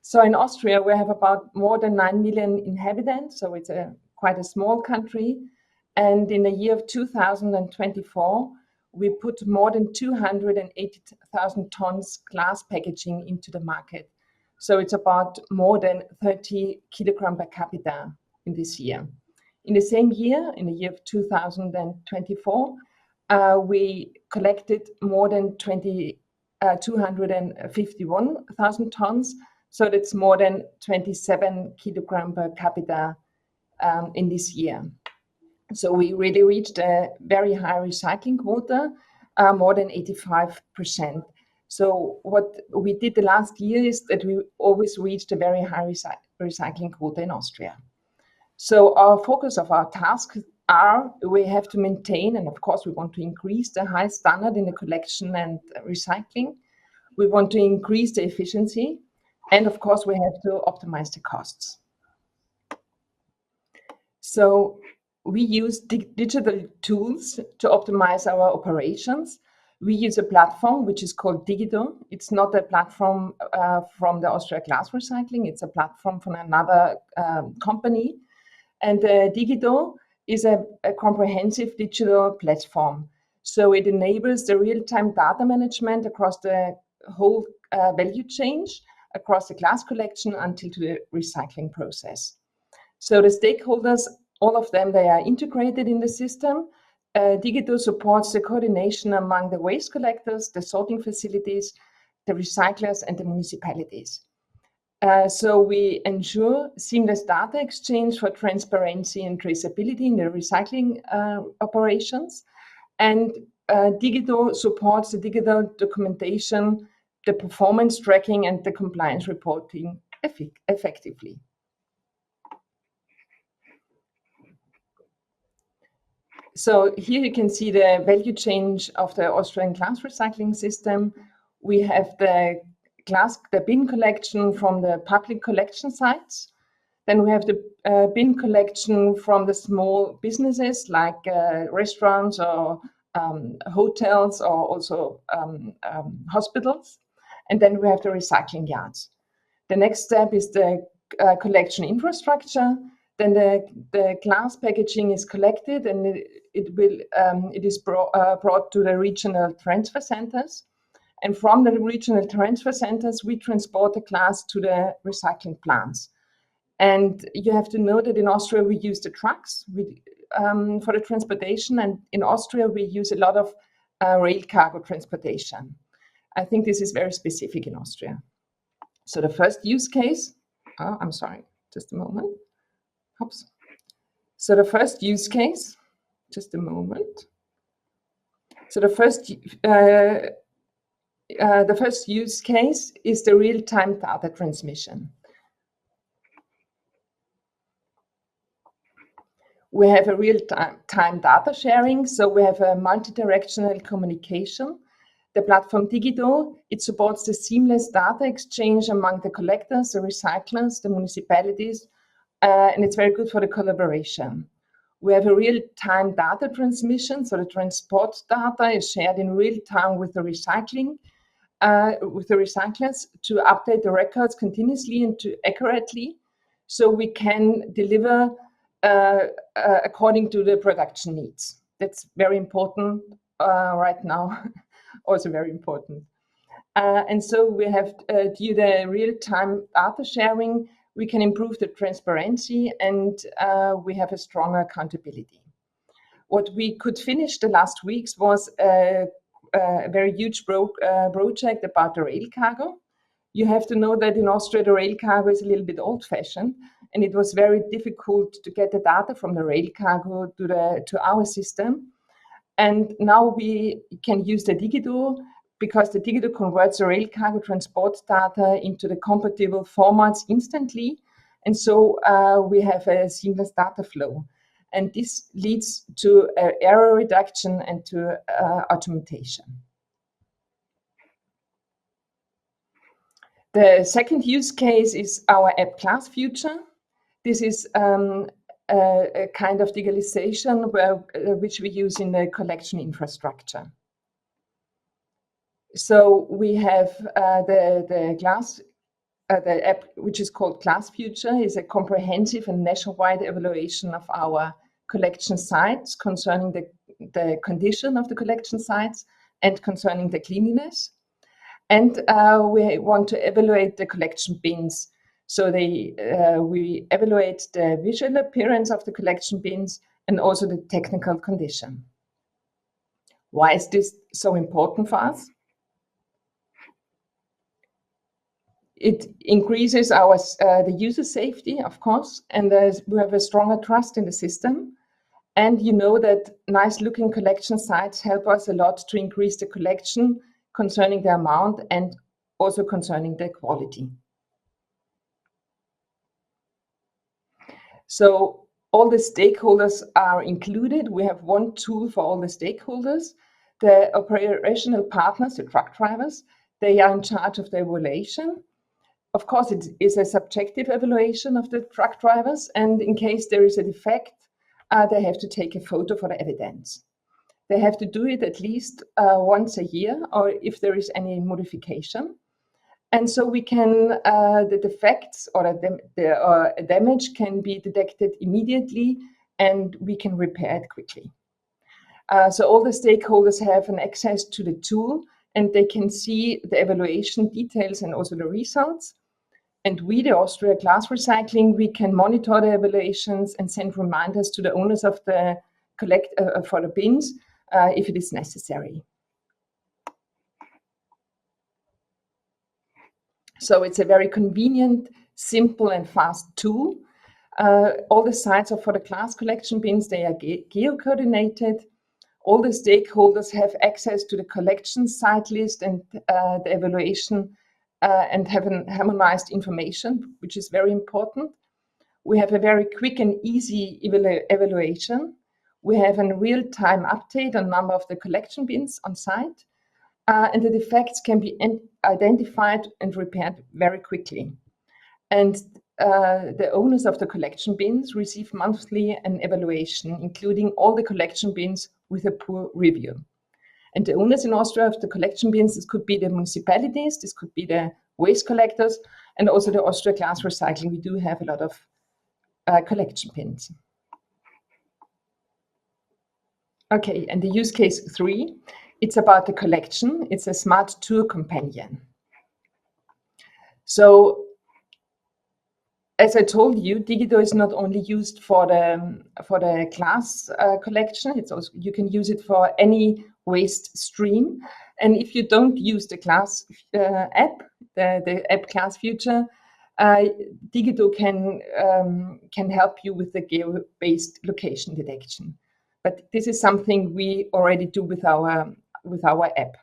So in Austria, we have about more than 9 million inhabitants, so it's quite a small country. And in the year of 2024, we put more than 280,000 tons glass packaging into the market. So it's about more than 30 kilogram per capita in this year. In the same year, in the year of 2024, we collected more than 251,000 tons. So that's more than 27 kilogram per capita in this year. So we really reached a very high recycling quota, more than 85%. So what we did the last year is that we always reached a very high recycling quota in Austria. So our focus of our tasks are, we have to maintain, and of course we want to increase the high standard in the collection and recycling. We want to increase the efficiency, and of course we have to optimize the costs. So we use digital tools to optimize our operations. We use a platform which is called Digito. It's not a platform from the Austria Glass Recycling, it's a platform from another company. And Digito is a comprehensive digital platform. So it enables the real-time data management across the whole value chain, across the glass collection until to the recycling process. So the stakeholders, all of them, they are integrated in the system. Digito supports the coordination among the waste collectors, the sorting facilities, the recyclers, and the municipalities. So we ensure seamless data exchange for transparency and traceability in the recycling operations. And Digito supports the digital documentation, the performance tracking, and the compliance reporting effectively. So here you can see the value chain of the Austrian glass recycling system. We have the bin collection from the public collection sites. Then we have the bin collection from the small businesses like restaurants or hotels or also hospitals. And then we have the recycling yards. The next step is the collection infrastructure. Then the glass packaging is collected and it is brought to the regional transfer centers. And from the regional transfer centers, we transport the glass to the recycling plants. And you have to know that in Austria, we use the trucks for the transportation. And in Austria, we use a lot of rail cargo transportation. I think this is very specific in Austria. So the first use case, I'm sorry, just a moment. Oops. So the first use case, just a moment. So the first use case is the real-time data transmission. We have a real-time data sharing, so we have a multi-directional communication. The platform Digito, it supports the seamless data exchange among the collectors, the recyclers, the municipalities, and it's very good for the collaboration. We have a real-time data transmission, so the transport data is shared in real time with the recyclers to update the records continuously and accurately, so we can deliver according to the production needs. That's very important right now, also very important. And so we have, due to the real-time data sharing, we can improve the transparency and we have a stronger accountability. What we could finish the last weeks was a very huge project about the rail cargo. You have to know that in Austria, the rail cargo is a little bit old-fashioned, and it was very difficult to get the data from the rail cargo to our system. And now we can use the Digito, because the Digito converts the rail cargo transport data into the compatible formats instantly. And so we have a seamless data flow. and this leads to error reduction and to automation. The second use case is our app Glas Future. This is a kind of digitalization which we use in the collection infrastructure. So we have the app, which is called Glas Future, is a comprehensive and nationwide evaluation of our collection sites concerning the condition of the collection sites and concerning the cleanliness. And we want to evaluate the collection bins. So we evaluate the visual appearance of the collection bins and also the technical condition. Why is this so important for us? It increases the user safety, of course, and we have a stronger trust in the system. And you know that nice-looking collection sites help us a lot to increase the collection concerning the amount and also concerning the quality. So all the stakeholders are included. We have one tool for all the stakeholders. The operational partners, the truck drivers, they are in charge of the evaluation. Of course, it is a subjective evaluation of the truck drivers, and in case there is a defect, they have to take a photo for the evidence. They have to do it at least once a year, or if there is any modification. And so we can, the defects or the damage can be detected immediately, and we can repair it quickly. So all the stakeholders have an access to the tool, and they can see the evaluation details and also the results. And we, the Austria Glass Recycling, we can monitor the evaluations and send reminders to the owners of the for the bins if it is necessary. So it's a very convenient, simple and fast tool. All the sites are for the glass collection bins, they are geo-coordinated. All the stakeholders have access to the collection site list and the evaluation and have harmonized information, which is very important. We have a very quick and easy evaluation. We have a real-time update on number of the collection bins on site, and the defects can be identified and repaired very quickly. And the owners of the collection bins receive monthly an evaluation, including all the collection bins with a poor review. And the owners in Austria of the collection bins, this could be the municipalities, this could be the waste collectors, and also the Austria Glass Recycling. We do have a lot of collection bins. Okay, and the use case 3, it's about the collection. It's a smart tour companion. So, as I told you, Digito is not only used for the glass collection. It's also, you can use it for any waste stream. And if you don't use the Glas app, the app Glas Future, Digito can help you with the geo-based location detection. But this is something we already do with our app.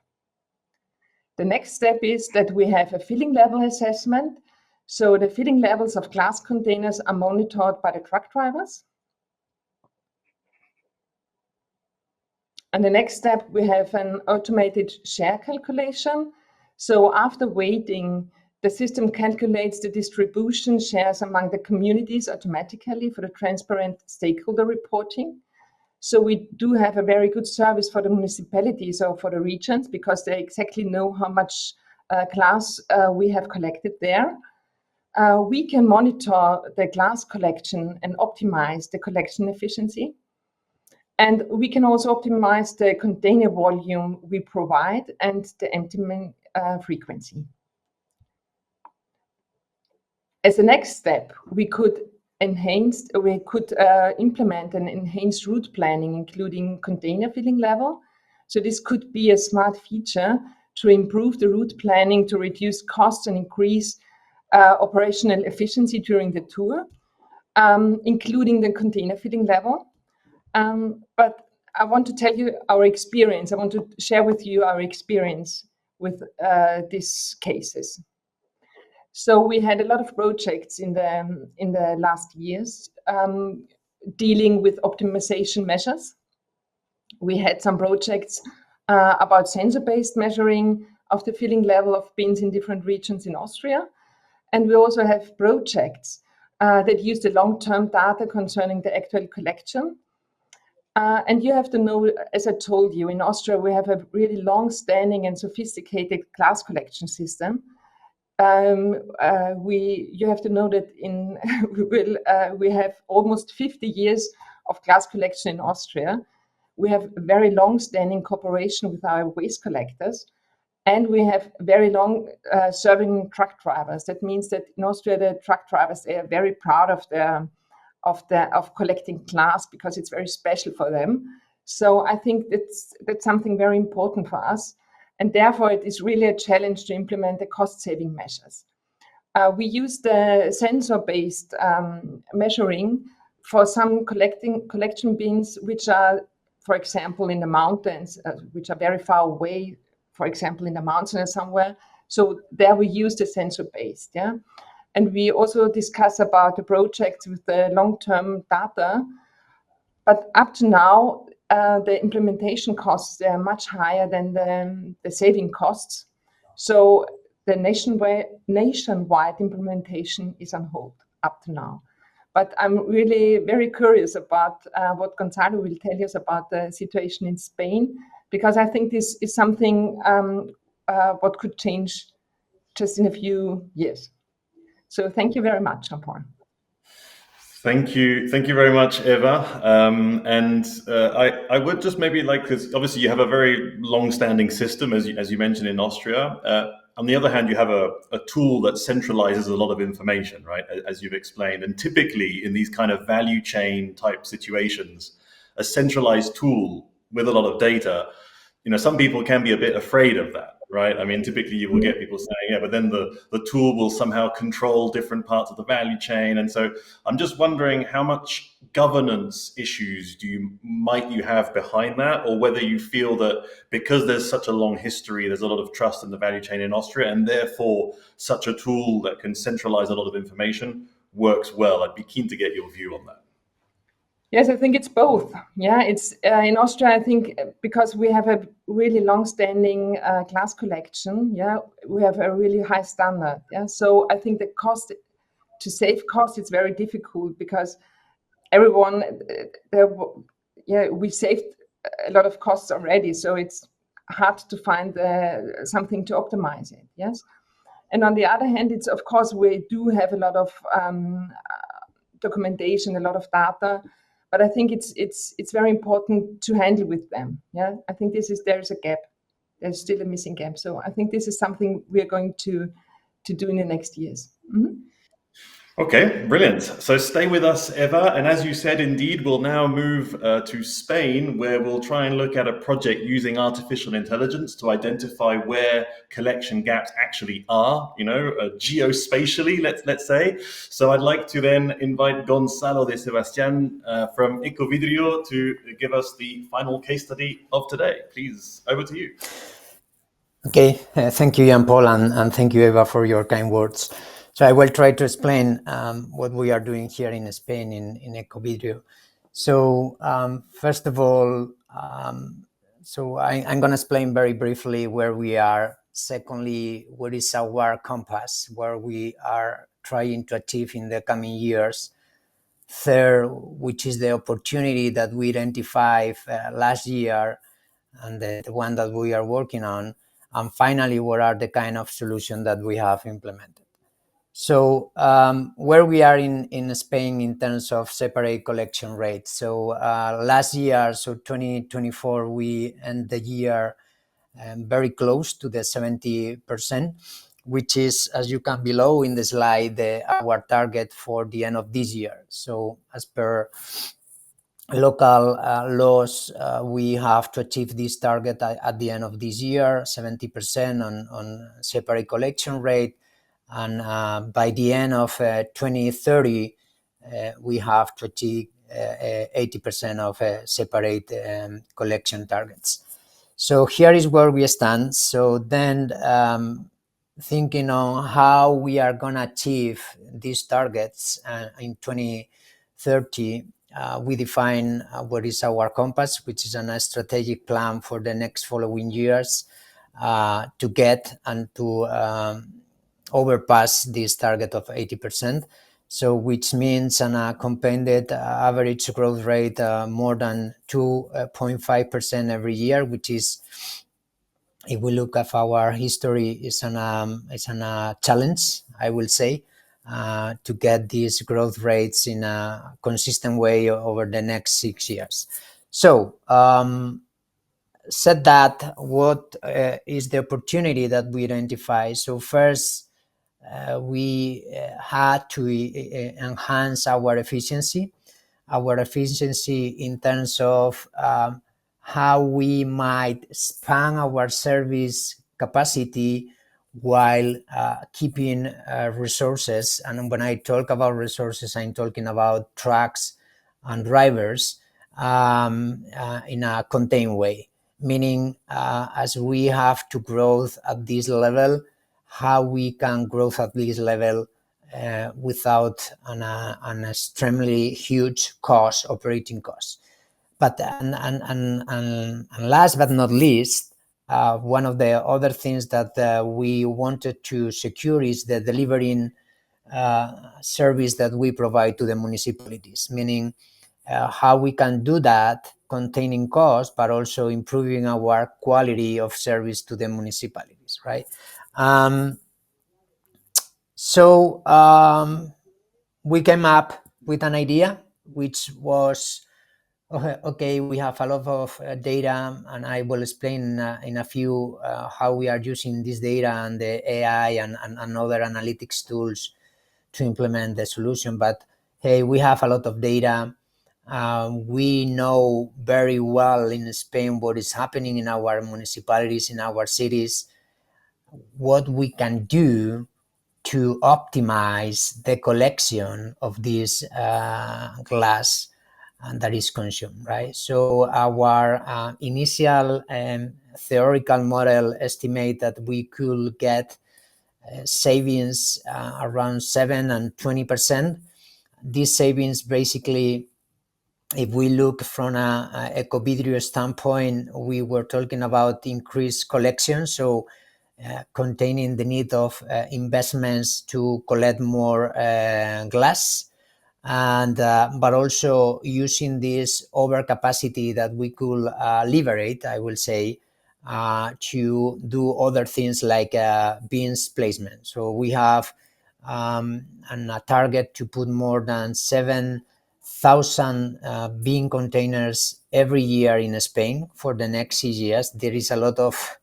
The next step is that we have a filling level assessment. So the filling levels of glass containers are monitored by the truck drivers. And the next step, we have an automated share calculation. So after weighting, the system calculates the distribution shares among the communities automatically for the transparent stakeholder reporting. So we do have a very good service for the municipalities or for the regions because they exactly know how much glass we have collected there. We can monitor the glass collection and optimize the collection efficiency. And we can also optimize the container volume we provide and the emptying frequency. As a next step, we could implement an enhanced route planning, including container filling level. So this could be a smart feature to improve the route planning, to reduce costs and increase operational efficiency during the tour, including the container filling level. But I want to tell you our experience. I want to share with you our experience with these cases. So we had a lot of projects in the last years. dealing with optimization measures. We had some projects about sensor-based measuring of the filling level of bins in different regions in Austria. And we also have projects that use the long-term data concerning the actual collection. And you have to know, as I told you, in Austria, we have a really long-standing and sophisticated glass collection system. You have to know that we have almost 50 years of glass collection in Austria. We have very long-standing cooperation with our waste collectors, and we have very long serving truck drivers. That means that in Austria, the truck drivers, they are very proud of collecting glass because it's very special for them. So I think that's something very important for us. And therefore, it is really a challenge to implement the cost-saving measures. We use the sensor-based measuring for some collection bins, which are, for example, in the mountains, which are very far away, for example, in the mountains somewhere. So there we use the sensor-based, yeah. And we also discuss about the projects with the long-term data. But up to now, the implementation costs are much higher than the saving costs. So the nationwide implementation is on hold up to now. But I'm really very curious about what Gonzalo will tell us about the situation in Spain, because I think this is something what could change just in a few years. So thank you very much, Jean-Paul. Thank you very much, Eva. I would just maybe like, because obviously you have a very long-standing system, as you mentioned, in Austria. On the other hand, you have a tool that centralizes a lot of information, right, as you've explained. And typically in these kind of value chain type situations, a centralized tool with a lot of data, some people can be a bit afraid of that, right? I mean, typically you will get people saying, yeah, but then the tool will somehow control different parts of the value chain. And so I'm just wondering how much governance issues might you have behind that, or whether you feel that because there's such a long history, there's a lot of trust in the value chain in Austria, and therefore such a tool that can centralize a lot of information works well. I'd be keen to get your view on that. Yes, I think it's both. Yeah, it's in Austria, I think, because we have a really long-standing glass collection. Yeah, we have a really high standard. Yeah, so I think the cost to save cost is very difficult because everyone, we saved a lot of costs already. So it's hard to find something to optimize it. Yes, and on the other hand, it's of course we do have a lot of documentation, a lot of data. But I think it's very important to handle with them. Yeah, I think there's a gap. There's still a missing gap. So I think this is something we are going to do in the next years. Mm-hmm. Okay, brilliant. So stay with us, Eva. And as you said, indeed, we'll now move to Spain, where we'll try and look at a project using artificial intelligence to identify where collection gaps actually are, geospatially, let's say. So I'd like to then invite Gonzalo de Sebastián from Ecovidrio to give us the final case study of today. Please, over to you. Okay, thank you, Jean-Paul, and thank you, Eva, for your kind words. So I will try to explain what we are doing here in Spain in Ecovidrio. So first of all, I'm going to explain very briefly where we are. Secondly, what is our compass, where we are trying to achieve in the coming years. Third, which is the opportunity that we identified last year and the one that we are working on. And finally, what are the kind of solutions that we have implemented. So where we are in Spain in terms of separate collection rate. So last year, so 2024, we end the year very close to the 70%, which is, as you can below in the slide, our target for the end of this year. So as per local laws, we have to achieve this target at the end of this year, 70% on separate collection rate. And by the end of 2030, we have to achieve 80% of separate collection targets. So here is where we stand. So then thinking on how we are going to achieve these targets in 2030, we define what is our compass, which is a strategic plan for the next following years to get and to overpass this target of 80%. So which means a compounded average growth rate more than 2.5% every year, which is, if we look at our history, is a challenge, I will say, to get these growth rates in a consistent way over the next 6 years. So said that, what is the opportunity that we identify? So first, we had to enhance our efficiency in terms of how we might expand our service capacity while keeping resources. And when I talk about resources, I'm talking about trucks and drivers in a contained way, meaning as we have to grow at this level, how we can grow at this level without an extremely huge operating cost. But and last but not least, one of the other things that we wanted to secure is the delivering service that we provide to the municipalities, meaning how we can do that containing costs, but also improving our quality of service to the municipalities, right? So we came up with an idea, which was, okay, we have a lot of data, and I will explain in a few how we are using this data and the AI and other analytics tools to implement the solution. But hey, we have a lot of data. We know very well in Spain what is happening in our municipalities, in our cities, what we can do to optimize the collection of this glass that is consumed, right? So our initial theoretical model estimate that we could get savings around 7 and 20%. These savings, basically, if we look from a Ecovidrio standpoint, we were talking about increased collection, so containing the need of investments to collect more glass, and but also using this overcapacity that we could liberate, I will say, to do other things like bins placement. So we have a target to put more than 7,000 bin containers every year in Spain for the next 6 years. There is a lot of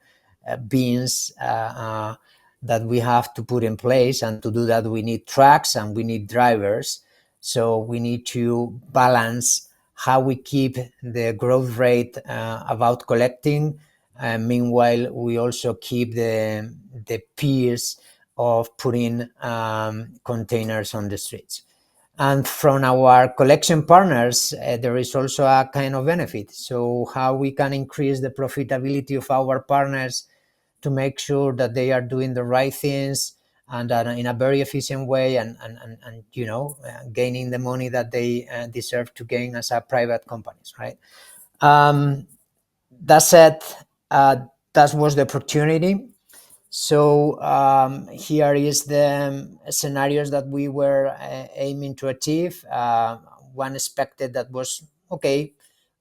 bins that we have to put in place, and to do that we need trucks and we need drivers. So we need to balance how we keep the growth rate about collecting. Meanwhile, we also keep the pace of putting containers on the streets. And from our collection partners, there is also a kind of benefit. So how we can increase the profitability of our partners to make sure that they are doing the right things and in a very efficient way, and gaining the money that they deserve to gain as a private companies, right? That said, that was the opportunity. So here is the scenarios that we were aiming to achieve. One expected that was, okay,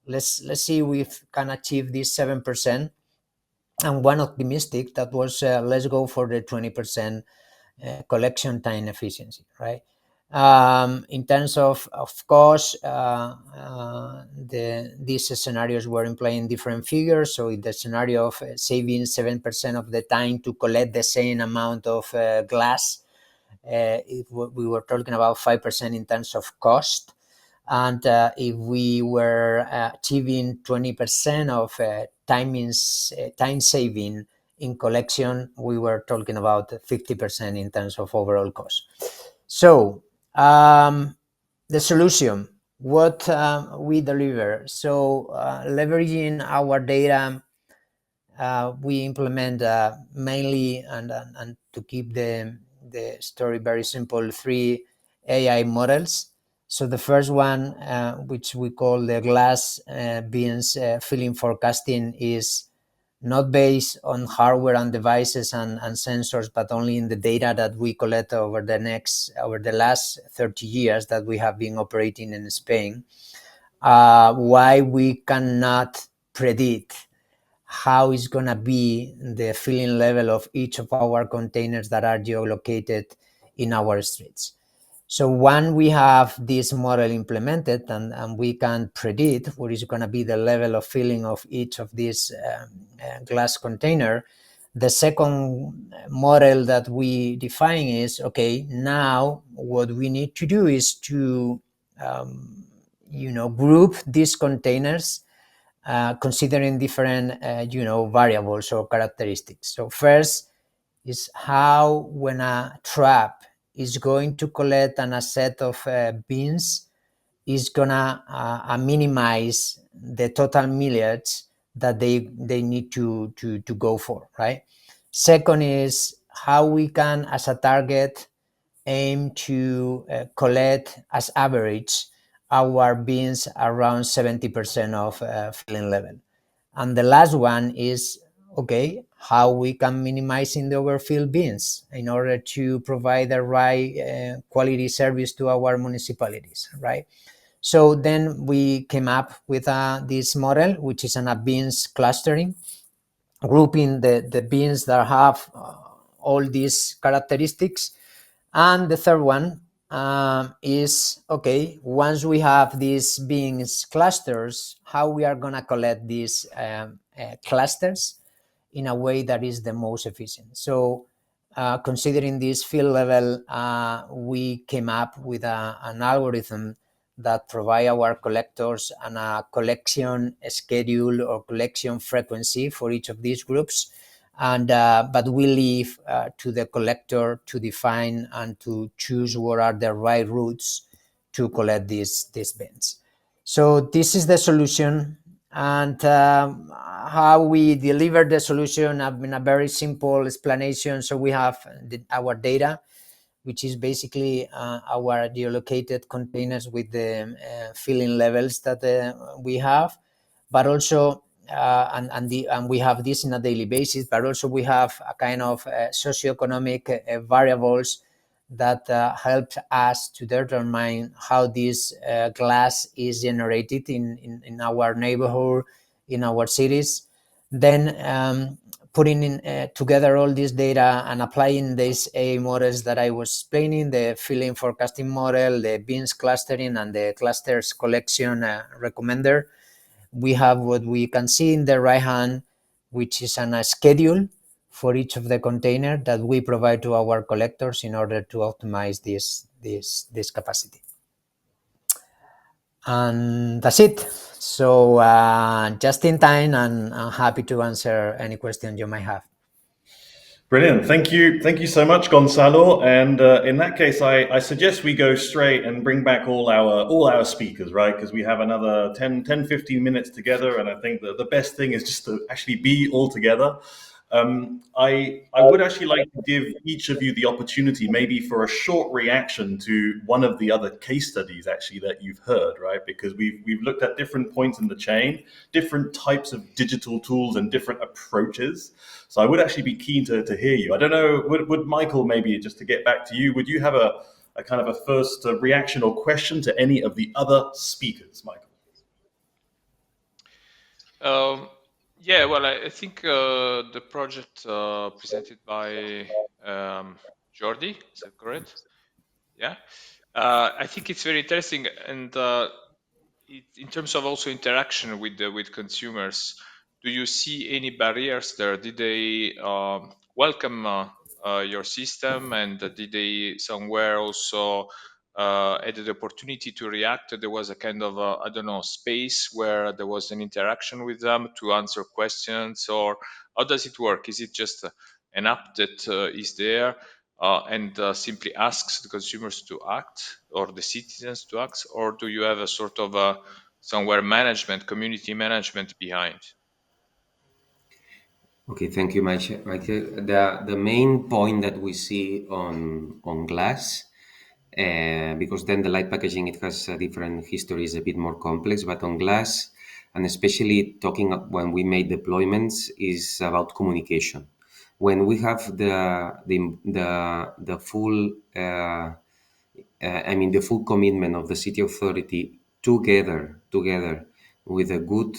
let's see if we can achieve this 7%. And one optimistic that was, let's go for the 20% collection time efficiency, right? In terms of course, these scenarios were implying different figures. So in the scenario of saving 7% of the time to collect the same amount of glass, we were talking about 5% in terms of cost. And if we were achieving 20% of time saving in collection, we were talking about 50% in terms of overall cost. So the solution, what we deliver. So leveraging our data, we implement mainly, and to keep the story very simple, 3 AI models. So the first one, which we call the Glas bins filling forecasting, is not based on hardware and devices and sensors, but only in the data that we collect over the last 30 years that we have been operating in Spain. Why we cannot predict how is going to be the filling level of each of our containers that are geolocated in our streets. So when we have this model implemented and we can predict what is going to be the level of filling of each of these glass container, the second model that we define is, okay, now what we need to do is to group these containers considering different variables or characteristics. So first is how, when a trap is going to collect a set of bins, is gonna minimize the total millage that they need to go for, right? Second is how we can, as a target, aim to collect as average our bins around 70% of filling level. And the last one is, okay, how we can minimizing the overfilled bins in order to provide the right quality service to our municipalities, right? So then we came up with this model, which is an bins clustering, grouping the bins that have all these characteristics. And the third one is, okay, once we have these bins clusters, how we are going to collect these clusters in a way that is the most efficient. So considering this field level, we came up with an algorithm that provide our collectors and a collection schedule or collection frequency for each of these groups. And but we leave to the collector to define and to choose what are the right routes to collect these bins. So this is the solution, and how we deliver the solution in a very simple explanation. So we have our data, which is basically our geolocated containers with the filling levels that we have, but also and we have this on a daily basis, but also we have a kind of socioeconomic variables that help us to determine how this glass is generated in our neighborhood, in our cities. Then putting together all this data and applying these AI models that I was explaining, the filling forecasting model, the bins clustering, and the clusters collection recommender, we have what we can see in the right hand, which is a schedule for each of the container that we provide to our collectors in order to optimize this capacity. And that's it. So just in time, and I'm happy to answer any questions you might have. Brilliant. Thank you so much, Gonzalo. And in that case, I suggest we go straight and bring back all our speakers, right? Because we have another 10, 15 minutes together. And I think that the best thing is just to actually be all together. I would actually like to give each of you the opportunity maybe for a short reaction to one of the other case studies actually that you've heard, right? Because we've looked at different points in the chain, different types of digital tools and different approaches. So I would actually be keen to hear you. I don't know, would Michael, maybe just to get back to you, would you have a kind of a first reaction or question to any of the other speakers, Michael? Yeah, well, I think the project presented by Jordi, is that correct? Yeah. I think it's very interesting, and in terms of also interaction with consumers, do you see any barriers there? Did they welcome your system, and did they somewhere also had the opportunity to react? There was a kind of I don't know, space where there was an interaction with them to answer questions, or how does it work? Is it just an app that is there and simply asks the consumers to act, or the citizens to act, or do you have a sort of somewhere management, community management behind? Okay, thank you, Michael. The main point that we see on Glas because then the light packaging, it has a different history, is a bit more complex. But on Glas, and especially talking when we made deployments, is about communication. When we have the full the full commitment of the city authority together with a good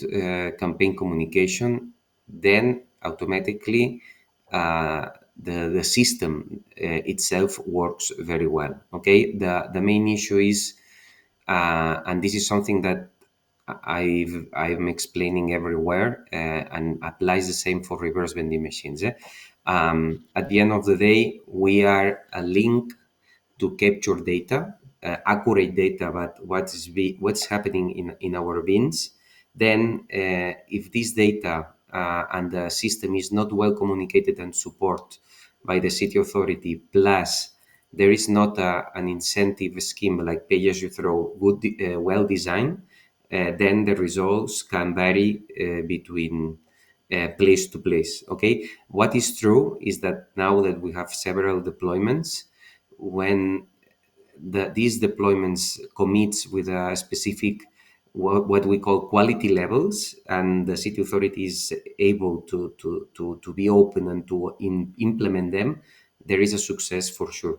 campaign communication, then automatically the system itself works very well. Okay, the main issue is, and this is something that I'm explaining everywhere, and applies the same for reverse vending machines. At the end of the day, we are a link to capture data, accurate data about what's happening in our bins. Then, if this data and the system is not well communicated and supported by the city authority, plus there is not an incentive scheme like pay as you throw, well designed, then the results can vary between place to place. Okay, what is true is that now that we have several deployments, when these deployments commits with a specific what we call quality levels, and the city authority is able to be open and to implement them, there is a success for sure.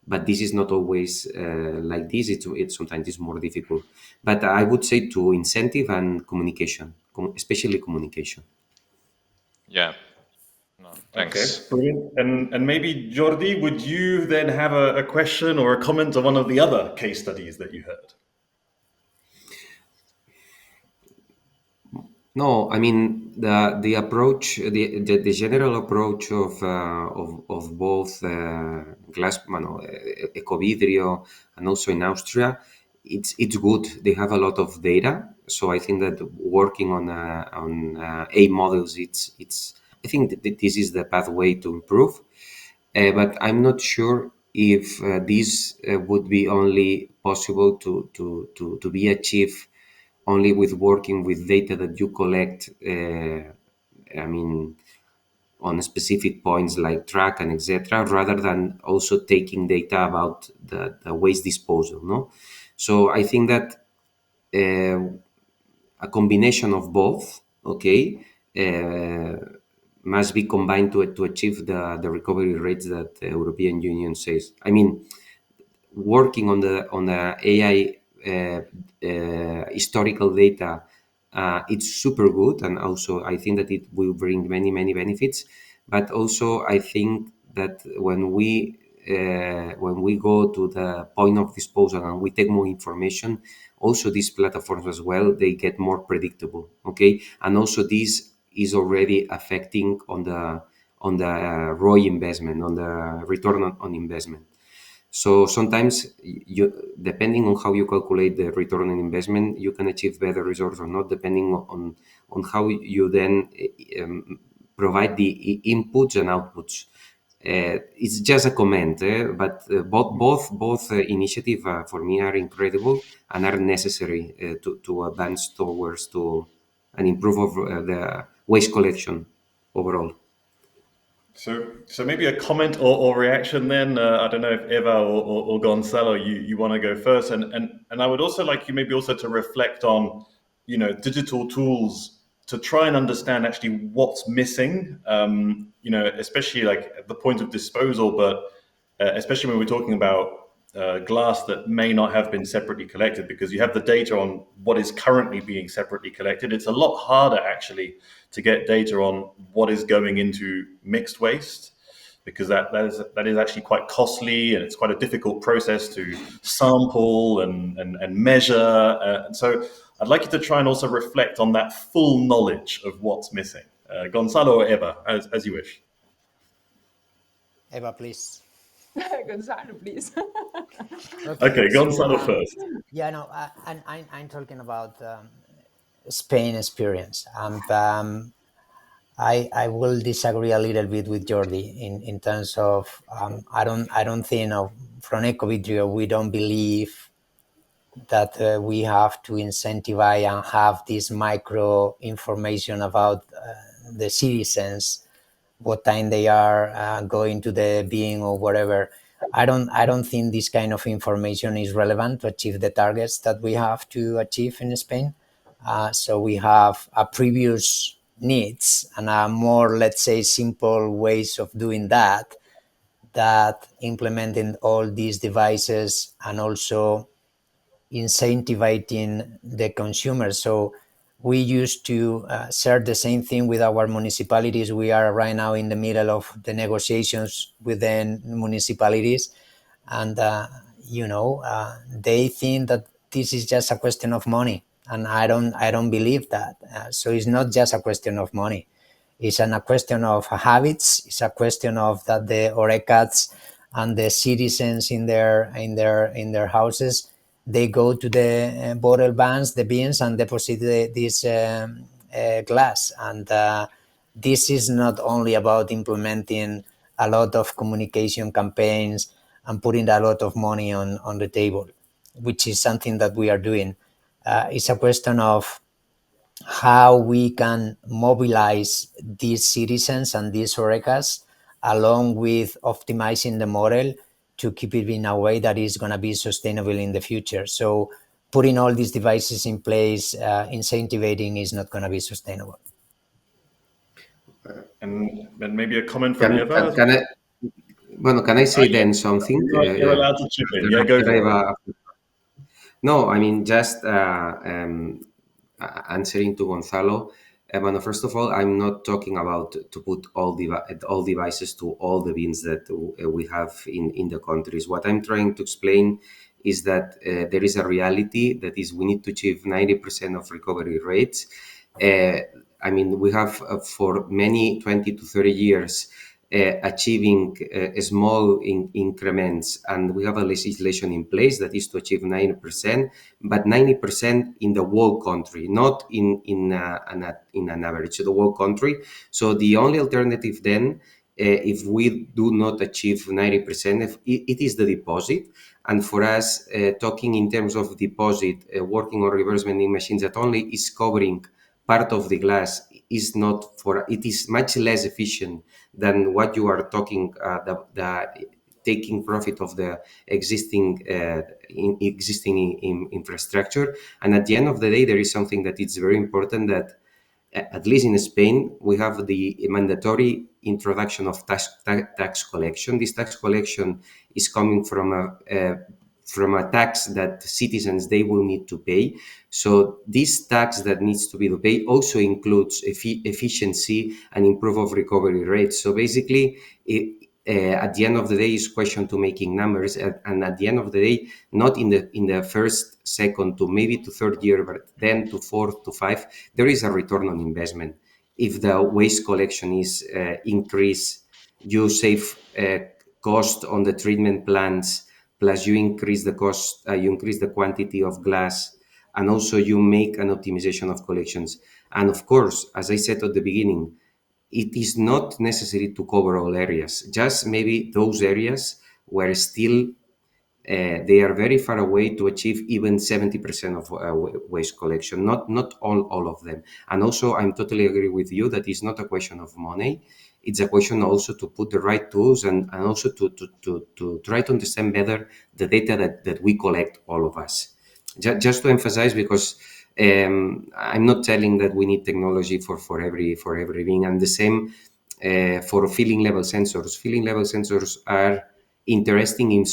But this is not always like this. It's sometimes it's more difficult. But I would say to incentive and communication, especially communication. Yeah. No, thanks. Okay, brilliant. And maybe Jordi, would you then have a question or a comment on one of the other case studies that you heard? No, I mean the approach, the general approach of both Glas, Ecovidrio, and also in Austria, it's good. They have a lot of data, so I think that working on A models, it's I think that this is the pathway to improve. But I'm not sure if this would be only possible to be achieved only with working with data that you collect, on specific points like track and etc., rather than also taking data about the waste disposal. No, so I think that a combination of both, okay, must be combined to achieve the recovery rates that the European Union says. I mean, working on the AI historical data, it's super good, and also I think that it will bring many benefits. But also I think that when we go to the point of disposal and we take more information, also these platforms as well, they get more predictable. Okay, and also this is already affecting on the ROI investment, on the return on investment. So sometimes, depending on how you calculate the return on investment, you can achieve better results or not, depending on how you then provide the inputs and outputs. It's just a comment, but both initiatives for me are incredible and are necessary to advance towards to an improve of the waste collection overall. So maybe a comment or reaction then. I don't know if Eva or Gonzalo, you want to go first, and I would also like you maybe also to reflect on, digital tools to try and understand actually what's missing. Especially like at the point of disposal, but especially when we're talking about glass that may not have been separately collected, because you have the data on what is currently being separately collected. It's a lot harder actually to get data on what is going into mixed waste, because that is actually quite costly, and it's quite a difficult process to sample and measure. And so I'd like you to try and also reflect on that full knowledge of what's missing. Gonzalo or Eva, as you wish. Eva, please. Gonzalo, please. Okay, Gonzalo first. Yeah, no, I'm talking about Spain experience, and I will disagree a little bit with Jordi in terms of I don't think from Ecovidrio we don't believe that we have to incentivize and have this micro information about the citizens, what time they are going to the bin or whatever. I don't think this kind of information is relevant to achieve the targets that we have to achieve in Spain. So we have a previous needs and a more, let's say, simple ways of doing that implementing all these devices and also incentivizing the consumer. So we used to share the same thing with our municipalities. We are right now in the middle of the negotiations with the municipalities, and they think that this is just a question of money, and I don't believe that. So it's not just a question of money. It's a question of habits. It's a question of that the orecats and the citizens in their houses, they go to the bottle bans, the bins, and deposit this glass. And this is not only about implementing a lot of communication campaigns and putting a lot of money on the table, which is something that we are doing. It's a question of how we can mobilize these citizens and these orecas along with optimizing the model to keep it in a way that is going to be sustainable in the future. So putting all these devices in place, incentivizing is not going to be sustainable. And maybe a comment from Can, Eva? can I, bueno, can I say then something? You're allowed to chip in. Yeah, go for it. No, I mean, just answering to Gonzalo. Bueno, first of all, I'm not talking about to put all devices to all the bins that we have in the countries. What I'm trying to explain is that there is a reality that is we need to achieve 90% of recovery rates. I mean, we have for many 20 to 30 years achieving small increments, and we have a legislation in place that is to achieve 90%, but 90% in the whole country, not in an average, the whole country. So the only alternative then, if we do not achieve 90%, it is the deposit. And for us, talking in terms of deposit, working on reverse vending machines that only is covering part of the glass is not for, it is much less efficient than what you are talking, the taking profit of the existing infrastructure. And at the end of the day, there is something that is very important, that at least in Spain, we have the mandatory introduction of tax collection. This tax collection is coming from a tax that citizens, they will need to pay. So this tax that needs to be paid also includes efficiency and improve of recovery rates. So basically, at the end of the day, is question to making numbers, and at the end of the day, not in the first, second to maybe to third year, but then to fourth to five, there is a return on investment. If the waste collection is increased, you save cost on the treatment plants, plus you increase the cost, you increase the quantity of glass, and also you make an optimization of collections. And of course, as I said at the beginning, it is not necessary to cover all areas, just maybe those areas where still they are very far away to achieve even 70% of waste collection, not all of them. And also, I'm totally agree with you that it's not a question of money. It's a question also to put the right tools and also to try to understand better the data that we collect, all of us. Just to emphasize, because I'm not telling that we need technology for everything, and the same for feeling level sensors. Feeling level sensors are interesting in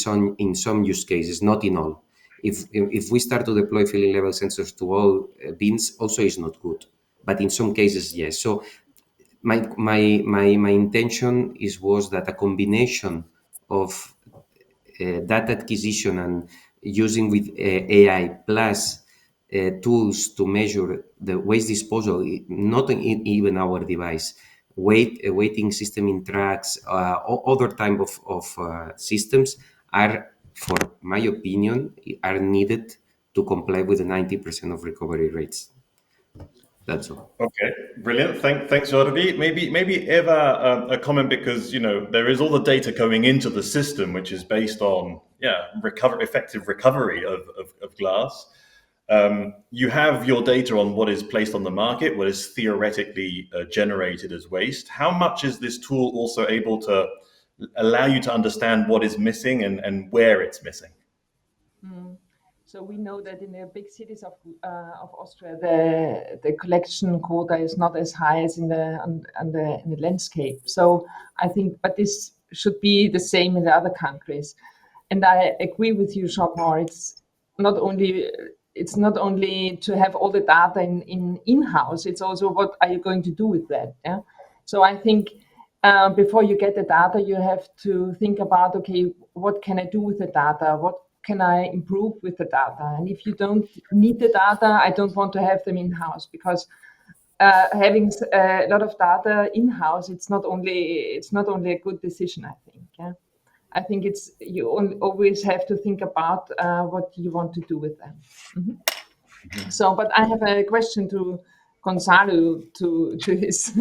some use cases, not in all. If we start to deploy feeling level sensors to all bins, also is not good. But in some cases, yes. So my intention was that a combination of data acquisition and using with AI plus tools to measure the waste disposal, not in even our device, weighting system in trucks, other type of systems are, for my opinion, are needed to comply with the 90% of recovery rates. That's all. Okay, brilliant. Thanks, Jordi. Maybe Eva, a comment, because there is all the data going into the system, which is based on effective recovery of glass. You have your data on what is placed on the market, what is theoretically generated as waste. How much is this tool also able to allow you to understand what is missing and where it's missing? So we know that in the big cities of Austria, the collection quota is not as high as in the landscape. So I think, but this should be the same in the other countries. And I agree with you, Jean-Paul. It's not only to have all the data in-house. It's also what are you going to do with that? Yeah. So I think before you get the data, you have to think about, okay, what can I do with the data? What can I improve with the data? And if you don't need the data, I don't want to have them in-house, because having a lot of data in-house, it's not only a good decision, I think. Yeah? I think you always have to think about what you want to do with them. Mm-hmm. So, but I have a question to Gonzalo to his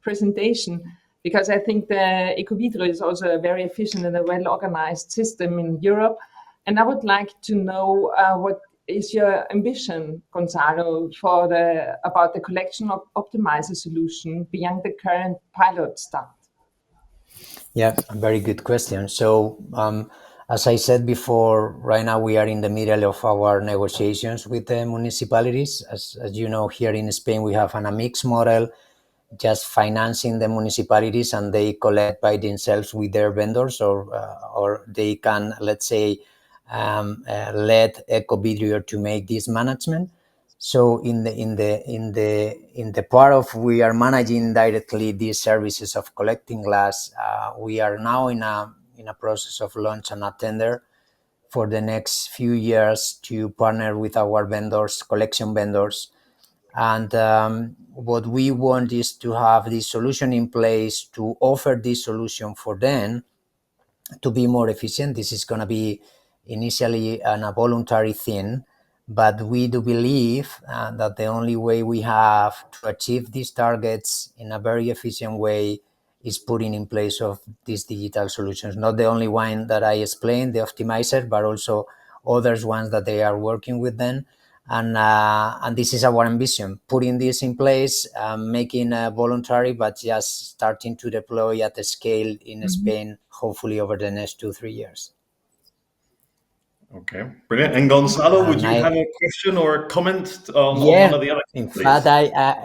presentation, because I think the Ecovidrio is also a very efficient and a well-organized system in Europe. And I would like to know what is your ambition, Gonzalo, about the collection of optimizer solution beyond the current pilot start? Yeah, a very good question. So, as I said before, right now we are in the middle of our negotiations with the municipalities. As you know, here in Spain, we have a mixed model, just financing the municipalities, and they collect by themselves with their vendors, or they can, let's say, let Ecovidrio to make this management. So in the part of we are managing directly these services of collecting glass, we are now in a process of launch and a tender for the next few years to partner with our vendors, collection vendors. And what we want is to have this solution in place to offer this solution for them to be more efficient. This is going to be initially a voluntary thing, but we do believe that the only way we have to achieve these targets in a very efficient way is putting in place of these digital solutions. Not the only one that I explained, the optimizer, but also others ones that they are working with them. And this is our ambition, putting this in place, making voluntary, but just starting to deploy at a scale in Spain, hopefully over the next 2-3 years. Okay, brilliant. And Gonzalo, would you have a question or a comment on one of the other? In fact,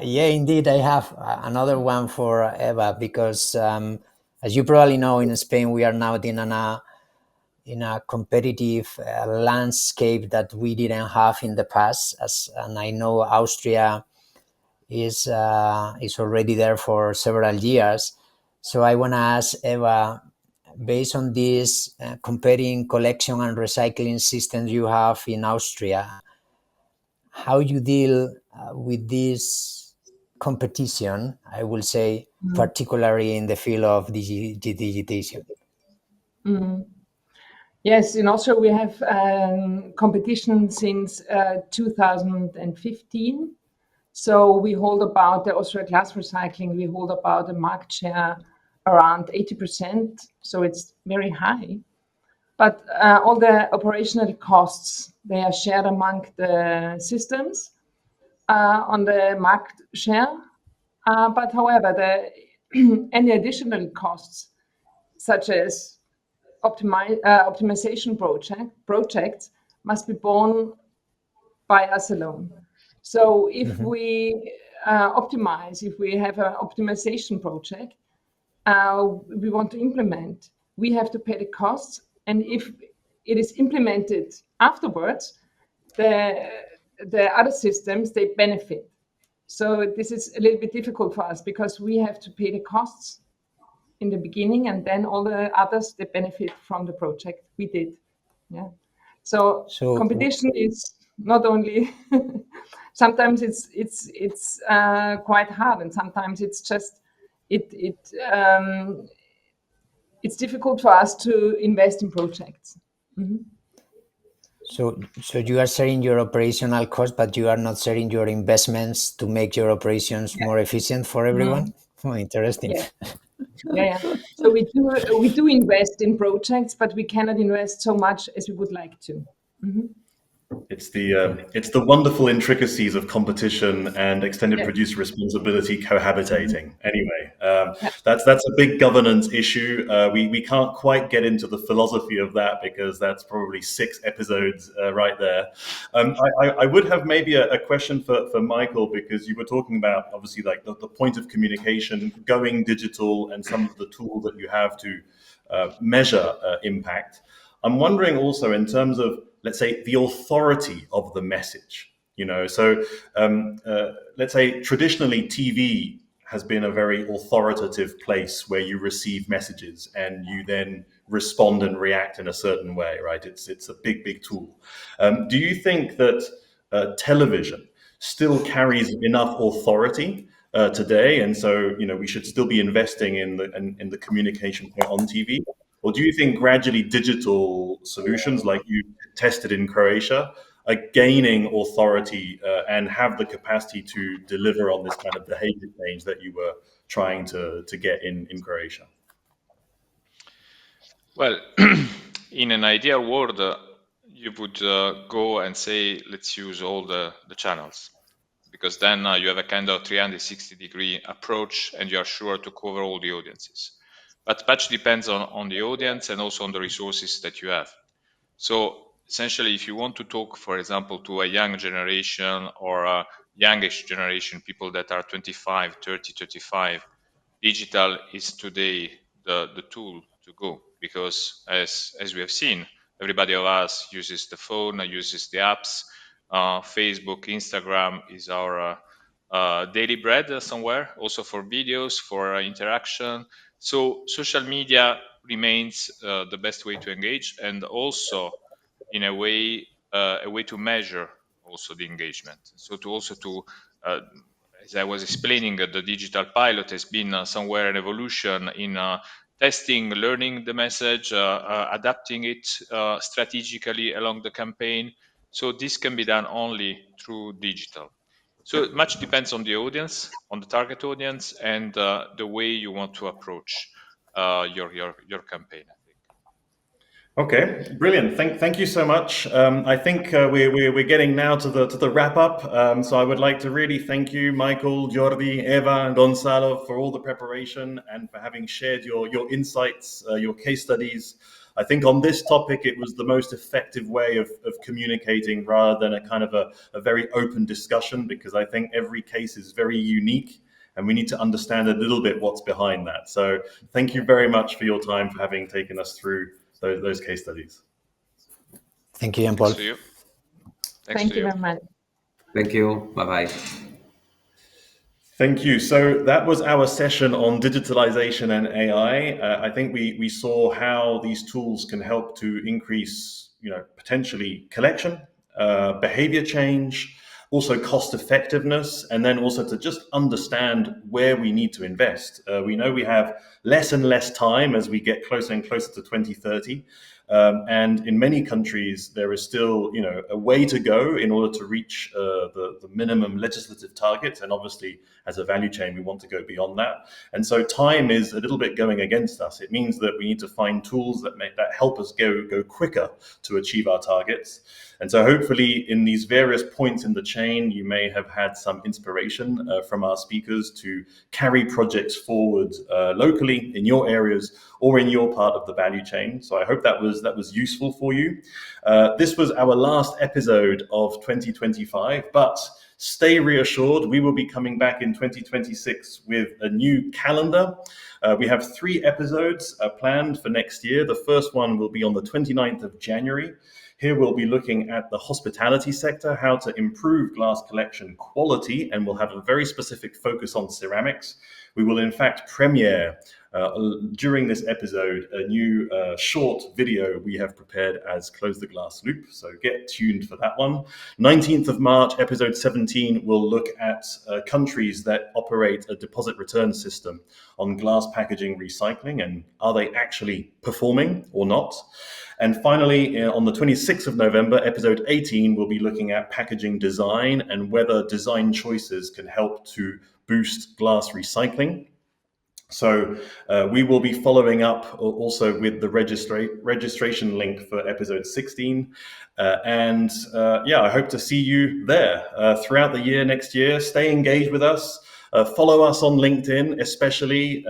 indeed, I have another one for Eva, because as you probably know, in Spain, we are now in a competitive landscape that we didn't have in the past. And I know Austria is already there for several years. So I want to ask Eva, based on this comparing collection and recycling systems you have in Austria, how you deal with this competition, I will say, particularly in the field of digitization. Yes, in Austria we have competition since 2015. So we hold about the Austria glass recycling, we hold about a market share around 80%. So it's very high. But all the operational costs, they are shared among the systems on the market share. But however, any additional costs, such as optimization projects, must be borne by us alone. So if we optimize, if we have an optimization project we want to implement, we have to pay the costs. And if it is implemented afterwards, the other systems, they benefit. So this is a little bit difficult for us, because we have to pay the costs in the beginning, and then all the others, they benefit from the project we did. Yeah. So competition is not only sometimes it's quite hard, and sometimes it's just it's difficult for us to invest in projects. So you are sharing your operational costs, but you are not sharing your investments to make your operations more efficient for everyone. Oh, interesting. Yeah. So we do invest in projects, but we cannot invest so much as we would like to. It's the wonderful intricacies of competition and extended Yes. producer responsibility cohabitating. Anyway, Yeah. that's a big governance issue. We can't quite get into the philosophy of that because that's probably 6 episodes right there. I would have maybe a question for Michael, because you were talking about obviously like the point of communication, going digital, and some of the tools that you have to measure impact. I'm wondering also in terms of, let's say, the authority of the message. So let's say traditionally TV has been a very authoritative place where you receive messages and you then respond and react in a certain way, right? It's a big tool. Do you think that television still carries enough authority today, and so we should still be investing in the communication point on TV? Or do you think gradually digital solutions like you tested in Croatia are gaining authority and have the capacity to deliver on this kind of behavior change that you were trying to get in Croatia? Well, in an ideal world, you would go and say, let's use all the channels, because then you have a kind of 360-degree approach and you are sure to cover all the audiences. But much depends on the audience and also on the resources that you have. So essentially, if you want to talk, for example, to a young generation or a youngish generation, people that are 25, 30, 35, digital is today the tool to go, because as we have seen, everybody of us uses the phone, uses the apps. Facebook, Instagram is our daily bread somewhere, also for videos, for interaction. So social media remains the best way to engage, and also in a way to measure also the engagement. So as I was explaining, the digital pilot has been somewhere an evolution in testing, learning the message, adapting it strategically along the campaign. So this can be done only through digital. So much depends on the audience, on the target audience, and the way you want to approach your campaign, I think. Okay, brilliant. Thank you so much. I think we're getting now to the wrap up. So I would like to really thank you, Michael, Jordi, Eva, and Gonzalo, for all the preparation and for having shared your insights, your case studies. I think on this topic, it was the most effective way of communicating rather than a kind of a very open discussion, because I think every case is very unique and we need to understand a little bit what's behind that. So thank you very much for your time, for having taken us through those case studies. Thank you, Jean-Paul. Thanks to you. Thank you very much. Thank you. Bye-bye. Thank you. So that was our session on digitalization and AI. I think we saw how these tools can help to increase, potentially collection, behavior change, also cost effectiveness, and then also to just understand where we need to invest. We know we have less and less time as we get closer and closer to 2030. And in many countries, there is still, a way to go in order to reach the minimum legislative targets. And obviously, as a value chain, we want to go beyond that. And so time is a little bit going against us. It means that we need to find tools that help us go quicker to achieve our targets. And so hopefully in these various points in the chain, you may have had some inspiration from our speakers to carry projects forward locally in your areas or in your part of the value chain. So I hope that was useful for you. This was our last episode of 2025, but stay reassured, we will be coming back in 2026 with a new calendar. We have 3 episodes planned for next year. The first one will be on the 29th of January. Here we'll be looking at the hospitality sector, how to improve glass collection quality, and we'll have a very specific focus on ceramics. We will in fact premiere during this episode a new short video we have prepared as Close the Glass Loop, so get tuned for that one. 19th of March, episode 17, will look at countries that operate a deposit return system on glass packaging recycling, and are they actually performing or not. And finally, on the 26th of November, episode 18, we'll be looking at packaging design and whether design choices can help to boost glass recycling. So we will be following up also with the registration link for episode 16. I hope to see you there throughout the year next year. Stay engaged with us. Follow us on LinkedIn, especially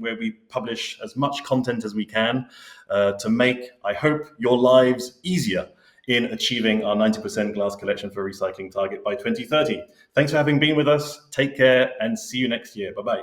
where we publish as much content as we can to make, I hope, your lives easier in achieving our 90% glass collection for recycling target by 2030. Thanks for having been with us. Take care and see you next year. Bye-bye.